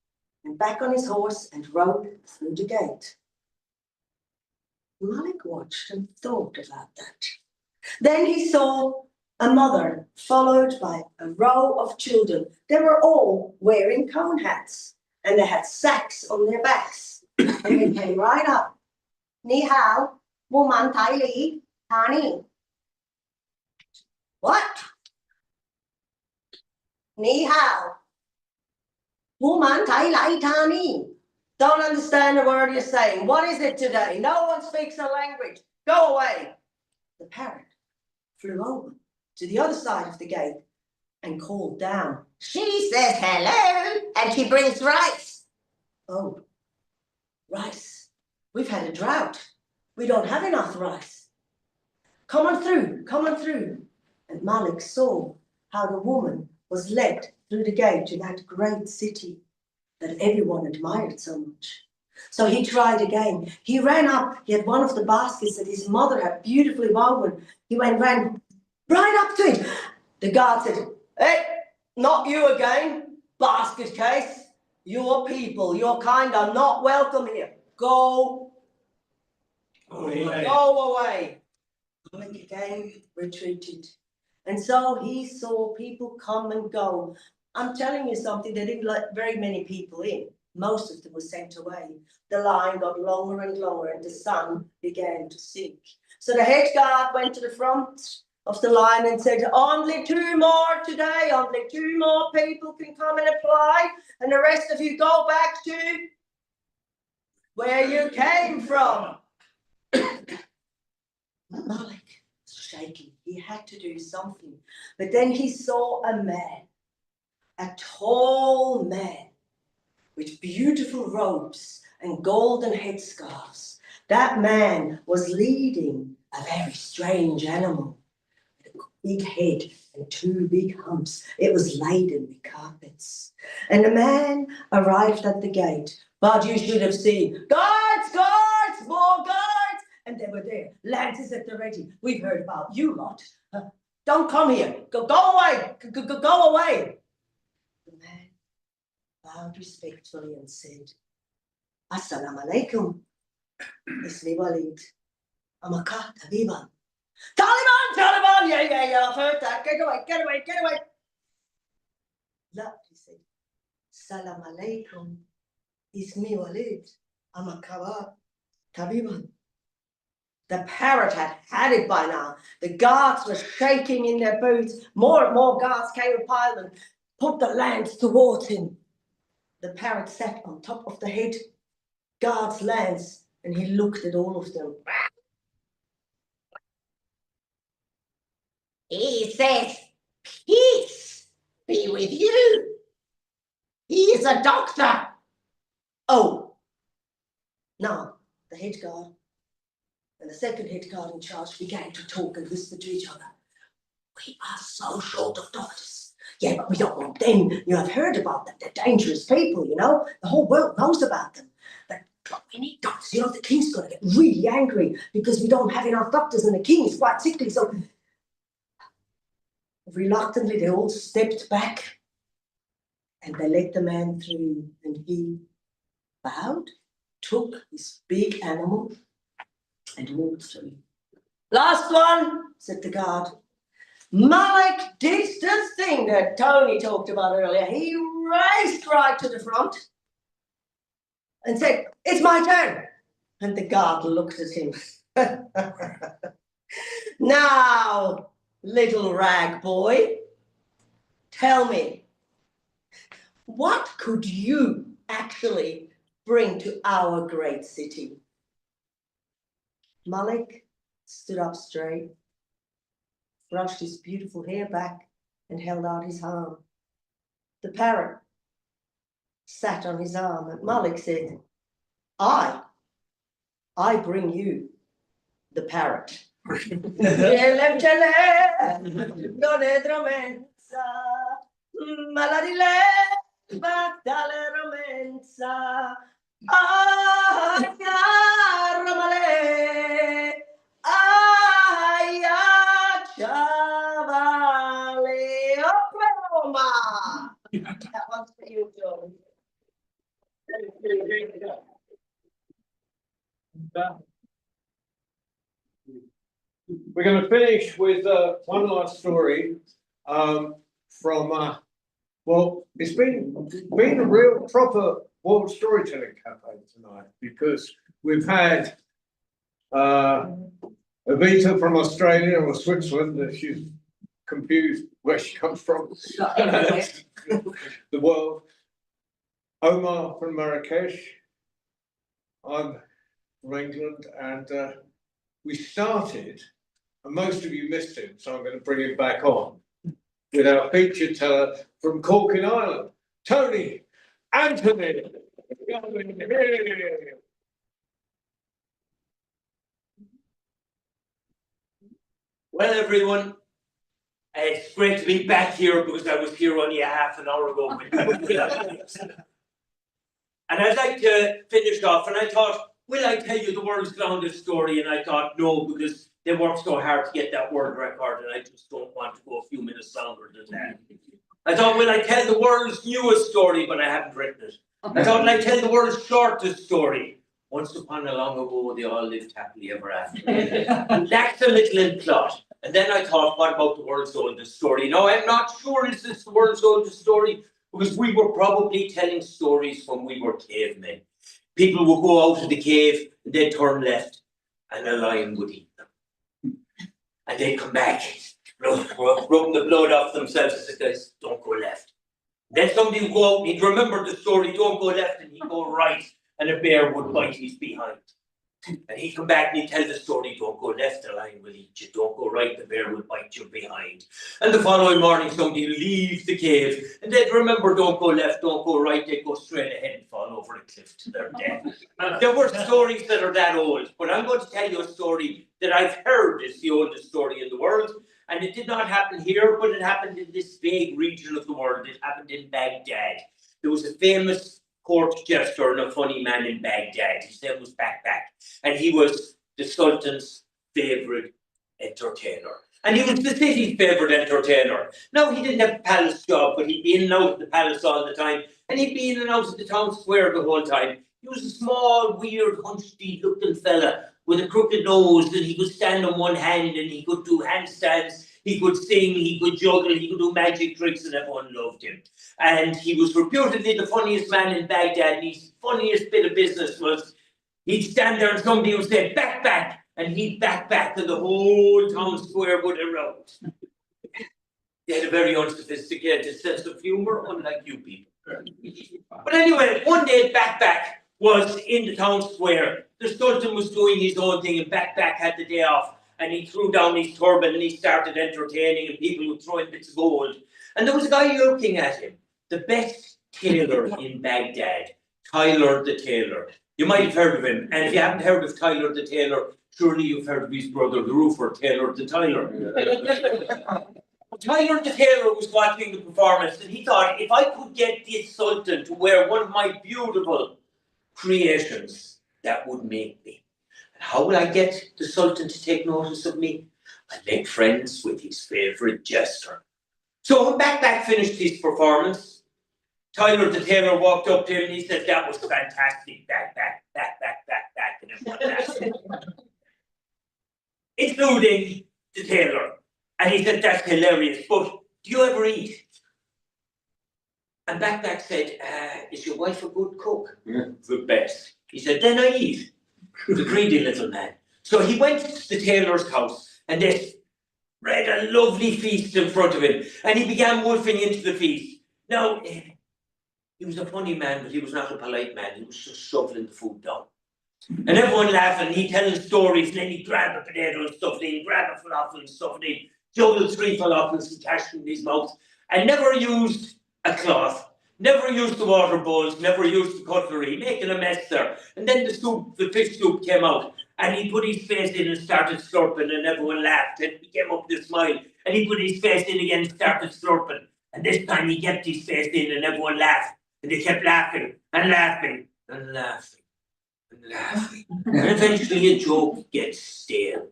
went back on his horse and rode through the gate. Malik watched and thought about that. Then he saw a mother followed by a row of children. They were all wearing cone hats and they had sacks on their backs. And they came right up. "Ni hao, woman tai li, tani." "What?" "Ni hao, woman tai li, tani." "Don't understand a word you're saying. What is it today? No one speaks a language. Go away." The parrot flew over to the other side of the gate and called down. "She says hello and she brings rice." "Oh, rice. We've had a drought. We don't have enough rice. Come on through, come on through." And Malik saw how the woman was led through the gate to that great city that everyone admired so much. So he tried again. He ran up. He had one of the baskets that his mother had beautifully woven. He ran right up to it. The guard said, "Hey, not you again, basket case. Your people, your kind are not welcome here. Go away." Malik again retreated. And so he saw people come and go. I'm telling you something, they didn't let very many people in. Most of them were sent away. The line got longer and longer and the sun began to sink. So the head guard went to the front of the line and said, "Only 2 more today, only 2 more people can come and apply, and the rest of you go back to where you came from." Malik was shaking. He had to do something. But then he saw a man, a tall man with beautiful robes and golden headscarves. That man was leading a very strange animal with a big head and 2 big humps. It was laden with carpets. And the man arrived at the gate. But you should have seen, "Guards, guards, more guards!" And they were there, lances at the ready. "We've heard about you lot. Don't come here. Go away. Go away." The man bowed respectfully and said, "Assalamu alaikum. Ismi Walid. I'm a Taliban." Taliban! Yeah, I've heard that. Get away. "La," he said. "Salam alaikum. Ismi Walid. I'm a Taliban." The parrot had it by now. The guards were shaking in their boots. More and more guards came upon and put the lance towards him. The parrot sat on top of the head guard's lance and he looked at all of them. "He says, 'Peace be with you.' He is a doctor." "Oh." Now, the head guard and the second head guard in charge began to talk and whisper to each other. "We are so short of doctors. Yeah, but we don't want them. You have heard about them. They're dangerous people, you know. The whole world knows about them. But we need doctors. You know, the king's going to get really angry because we don't have enough doctors and the king is quite sickly." So reluctantly, they all stepped back and they let the man through. And he bowed, took his big animal and walked through. "Last one," said the guard. Malik did this thing that Tony talked about earlier. He raced right to the front and said, "It's my turn." And the guard looked at him. "Now, little rag boy, tell me, what could you actually bring to our great city?" Malik stood up straight, brushed his beautiful hair back, and held out his arm. The parrot sat on his arm, and Malik said, I bring you the parrot. That one's for you, John. We're going to finish with one last story from, well, it's been a real proper world storytelling campaign tonight because we've had Evita from Australia or Switzerland, that she's confused where she comes from, the world. Omar from Marrakesh. I'm from England, and we started, and most of you missed him, so I'm going to bring him back on, with our feature teller from Cork in Ireland, Tony Anthony. Well, everyone, it's great to be back here because I was here only a half an hour ago. And I'd like to finish off, and I thought, will I tell you the world's longest story? And I thought, no, because they worked so hard to get that world record, and I just don't want to go a few minutes longer than that. I thought, will I tell the world's newest story? But I haven't written it. I thought, will I tell the world's shortest story? Once upon a long ago, they all lived happily ever after. That's a little in plot. And then I thought, what about the world's oldest story? No, I'm not sure is this the world's oldest story, because we were probably telling stories when we were cavemen. People would go out of the cave, and they'd turn left, and a lion would eat them. And they'd come back, rubbing the blood off themselves, and say, guys, don't go left. Then somebody would go out, and he'd remember the story, don't go left, and he'd go right, and a bear would bite his behind. And he'd come back and he'd tell the story, don't go left, the lion will eat you, don't go right, the bear will bite you behind. And the following morning somebody would leave the cave and they'd remember, don't go left, don't go right, they'd go straight ahead and fall over a cliff to their death. There were stories that are that old, but I'm going to tell you a story that I've heard is the oldest story in the world. And it did not happen here, but it happened in this vague region of the world. It happened in Baghdad. There was a famous court jester and a funny man in Baghdad. His name was Backback, and he was the Sultan's favourite entertainer. And he was the city's favourite entertainer. Now, he didn't have a palace job, but he'd be in and out of the palace all the time, and he'd be in and out of the town square the whole time. He was a small, weird, hunched-looking fella with a crooked nose, and he could stand on one hand, and he could do handstands. He could sing, he could juggle, he could do magic tricks, and everyone loved him. And he was reputedly the funniest man in Baghdad, and his funniest bit of business was he'd stand there and somebody would say, back, back, and he'd back, and the whole town square would erupt. He had a very unsophisticated sense of humour, unlike you people. But anyway, one day Back was in the town square. The Sultan was doing his own thing, and Back had the day off. And he threw down his turban and he started entertaining, and people would throw in bits of gold. And there was a guy looking at him, the best tailor in Baghdad, Tyler the Tailor. You might have heard of him, and if you haven't heard of Tyler the Tailor, surely you've heard of his brother, the roofer, Tailor the Tyler. Tyler the Tailor was watching the performance, and he thought, if I could get this Sultan to wear one of my beautiful creations, that would make me. How will I get the Sultan to take notice of me? I make friends with his favourite jester. So when Back finished his performance, Tyler the Tailor walked up to him and he said, that was fantastic, Back, and everyone laughed. Including the tailor. And he said, that's hilarious, but do you ever eat? And Back said, is your wife a good cook? Yeah. The best. He said, then I eat. The greedy little man. So he went to the tailor's house and they spread a lovely feast in front of him. And he began wolfing into the feast. Now, he was a funny man, but he was not a polite man. He was just shoveling the food down. And everyone laughing, he telling stories, and then he'd grab a potato and stuff it in, grab a falafel and stuff it in, juggle 3 falafels and cash in his mouth, and never used a cloth, never used the water bowls, never used the cutlery, making a mess there. And then the fish soup came out, and he put his face in and started slurping, and everyone laughed, and he came up with a smile, and he put his face in again and started slurping. And this time he kept his face in, and everyone laughed, and they kept laughing, and laughing, and laughing. And laughing. And eventually a joke gets stale.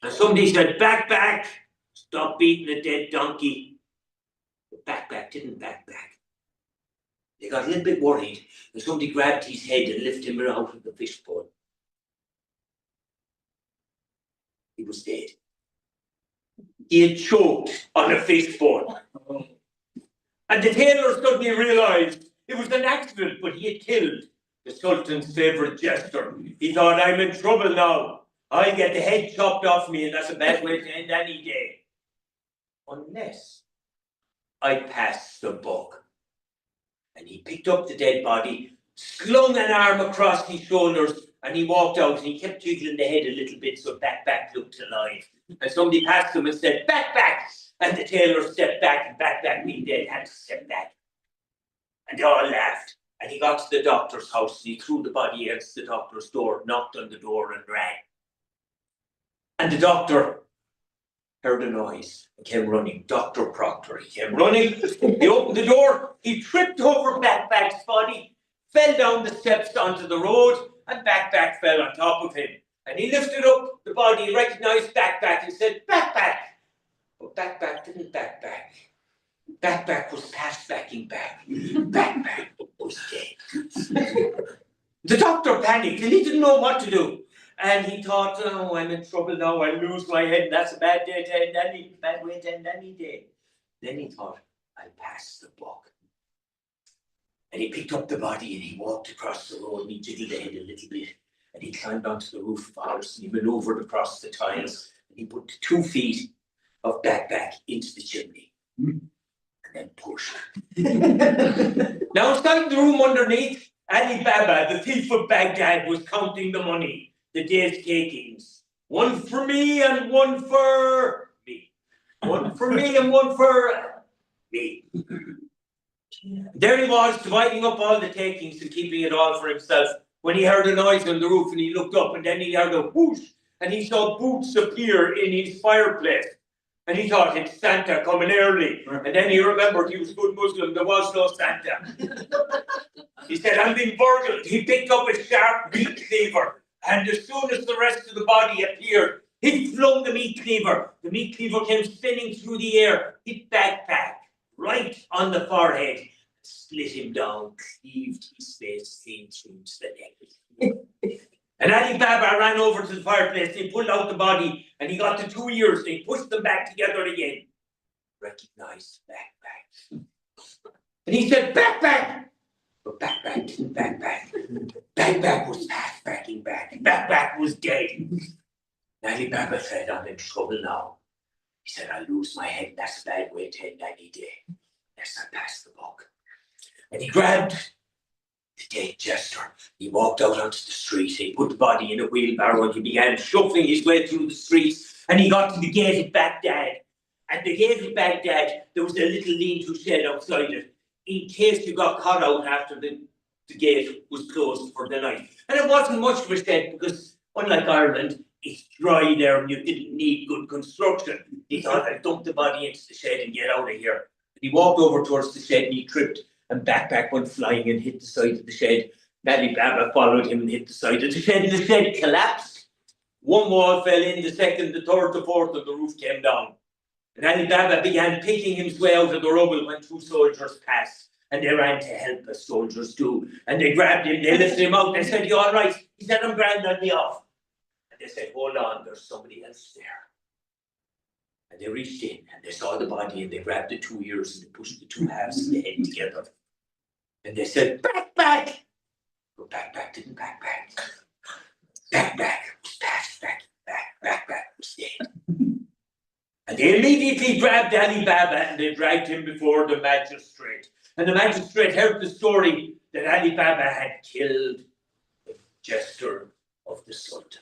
And somebody said, Back, stop beating a dead donkey. But Back didn't back. They got a little bit worried, and somebody grabbed his head and lifted him out of the fishbowl. He was dead. He had choked on a fishbowl. And the tailor suddenly realised it was an accident, but he had killed the Sultan's favourite jester. He thought, I'm in trouble now. I'll get the head chopped off me, and that's a bad way to end any day. Unless I pass the buck. And he picked up the dead body, slung an arm across his shoulders, and he walked out, and he kept jiggling the head a little bit so Back looked alive. And somebody passed him and said, Back! And the tailor stepped back, and Back being dead had to step back. And they all laughed. And he got to the doctor's house, and he threw the body against the doctor's door, knocked on the door, and rang. And the doctor heard a noise and came running. Dr. Proctor, he came running. He opened the door. He tripped over Back's body, fell down the steps onto the road, and Back fell on top of him. And he lifted up the body, recognized Back, and said, Back! But Back didn't back. Back was past backing back. Back was dead. The doctor panicked and he didn't know what to do. And he thought, oh, I'm in trouble now, I'll lose my head, that's a bad way to end any day. Then he thought, I'll pass the buck. And he picked up the body and he walked across the road and he jiggled the head a little bit. And he climbed onto the roof of the house and he maneuvered across the tiles. And he put 2 feet of Back into the chimney. And then pushed. Now inside the room underneath, Ali Baba, the thief of Baghdad, was counting the money, the day's takings. 1 for me and 1 for me. 1 for me and 1 for me. There he was, dividing up all the takings and keeping it all for himself, when he heard a noise on the roof and he looked up and then he heard a whoosh and he saw boots appear in his fireplace. And he thought it's Santa coming early. And then he remembered he was a good Muslim, there was no Santa. He said, I'm being burgled. He picked up a sharp meat cleaver. And as soon as the rest of the body appeared, he flung the meat cleaver. The meat cleaver came spinning through the air, hit Back right on the forehead, split him down, cleaved his face clean through to the neck. And Ali Baba ran over to the fireplace, he pulled out the body, and he got the 2 ears, and he pushed them back together again. Recognized Back. And he said, Back! But Back didn't back. Back was past backing back. Back was dead. And Ali Baba said, I'm in trouble now. He said, I'll lose my head, that's a bad way to end any day. Let's not pass the buck. And he grabbed the dead jester. He walked out onto the street, he put the body in a wheelbarrow and he began shuffling his way through the streets and he got to the gate of Baghdad. At the gate of Baghdad, there was a little lean-to shed outside it, in case you got caught out after the gate was closed for the night. And it wasn't much of a shed because, unlike Ireland, it's dry there and you didn't need good construction. He thought, I'd dump the body into the shed and get out of here. And he walked over towards the shed and he tripped and Back went flying and hit the side of the shed. Ali Baba followed him and hit the side of the shed. The shed collapsed. 1 wall fell in, the second, the third, the fourth, and the roof came down. And Ali Baba began picking his way out of the rubble when 2 soldiers passed. And they ran to help, as soldiers do. And they grabbed him, they lifted him out, they said, you all right? He said, I'm grand, let me off. And they said, hold on, there's somebody else there. And they reached in and they saw the body and they grabbed the two ears and they pushed the two halves of the head together. And they said, back. But back didn't back. Back was back was dead. And they immediately grabbed Ali Baba and they dragged him before the magistrate. And the magistrate heard the story that Ali Baba had killed the jester of the Sultan.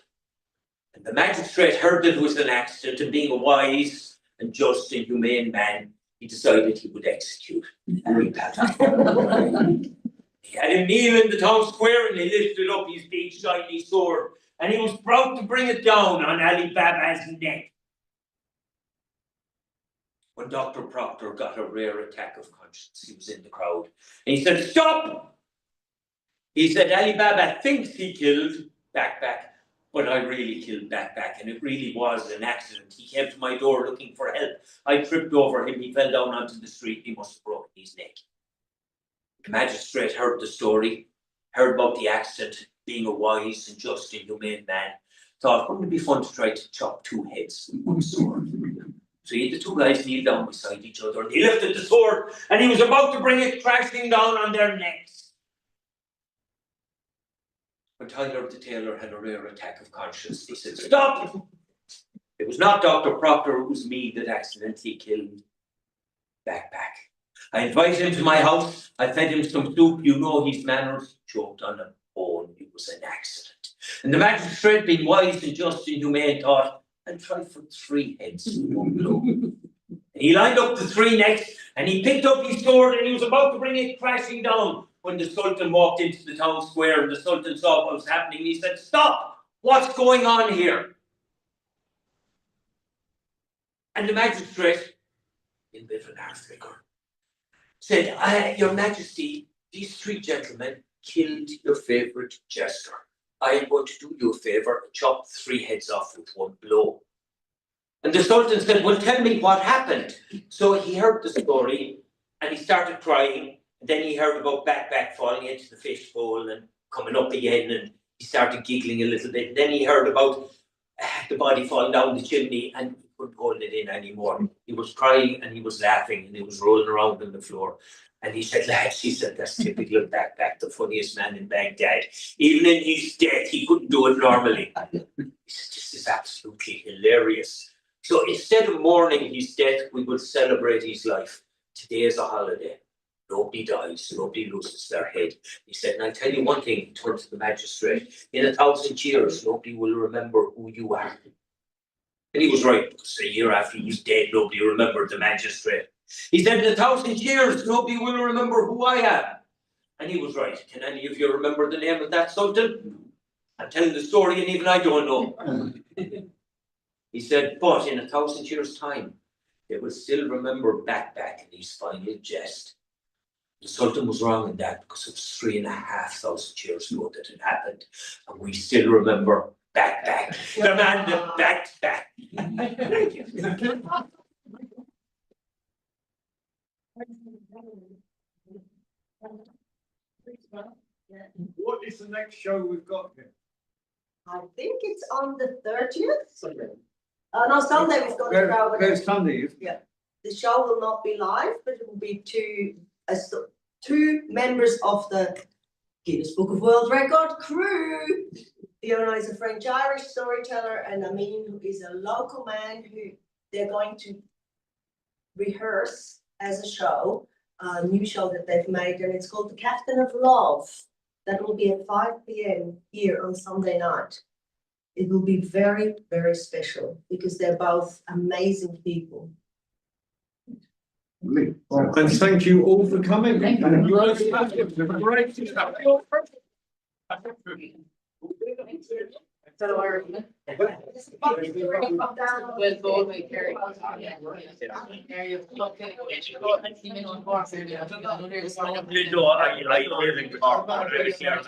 And the magistrate heard that it was an accident, and being a wise and just and humane man, he decided he would execute Ali Baba. He had him kneel in the town square and he lifted up his big shiny sword and he was proud to bring it down on Ali Baba's neck. When Dr. Proctor got a rare attack of conscience, he was in the crowd and he said, stop! He said, Ali Baba thinks he killed back, but I really killed back, and it really was an accident. He came to my door looking for help. I tripped over him, he fell down onto the street, he must have broken his neck. The magistrate heard the story, heard about the accident, being a wise and just and humane man, thought, wouldn't it be fun to try to chop two heads with one sword? So the two guys kneeled down beside each other and he lifted the sword and he was about to bring it crashing down on their necks. When Tyler the tailor had a rare attack of conscience, he said, stop! It was not Dr. Proctor, it was me that accidentally killed back. I invited him to my house, I fed him some soup, you know his manners, choked on a bone, it was an accident. And the magistrate, being wise and just and humane, thought, I'll try for 3 heads in one blow. And he lined up the 3 necks, and he picked up his sword, and he was about to bring it crashing down, when the Sultan walked into the town square, and the Sultan saw what was happening, he said, stop! What's going on here? And the magistrate, in a bit of an arse figure, said, Your Majesty, these 3 gentlemen killed your favourite jester. I am going to do you a favour and chop 3 heads off with 1 blow. And the Sultan said, well, tell me what happened. So he heard the story and he started crying. And then he heard about back falling into the fish bowl and coming up again. And he started giggling a little bit. And then he heard about the body falling down the chimney and he couldn't hold it in anymore. He was crying and he was laughing and he was rolling around on the floor. And he said, lads, he said, that's typical of back, the funniest man in Baghdad. Even in his death, he couldn't do it normally. He said, this is absolutely hilarious. So instead of mourning his death, we will celebrate his life. Today is a holiday. Nobody dies, nobody loses their head. He said, and I'll tell you one thing, he turned to the magistrate, in 1,000 years, nobody will remember who you are. And he was right, because a year after he was dead, nobody remembered the magistrate. He said, in 1,000 years, nobody will remember who I am. And he was right. Can any of you remember the name of that Sultan? I'm telling the story and even I don't know. He said, but in 1,000 years' time, they will still remember back and his final jest. The Sultan was wrong in that because it was 3,500 years ago that it happened. And we still remember back. The man that backed back. Thank you. What is the next show we've got here? I think it's on the 30th. No, Sunday we've got a show. There's Sunday. The show will not be live, but it will be two members of the Guinness Book of World Record crew. Fiona is a French-Irish storyteller, and Amin, who is a local man, who they're going to rehearse as a show, a new show that they've made, and it's called The Captain of Love. That will be at 5 p.m. here on Sunday night. It will be very, very special because they're both amazing people. And thank you all for coming. Thank you. Great stuff. With both my carry. I live in Cork, I'm a chairman.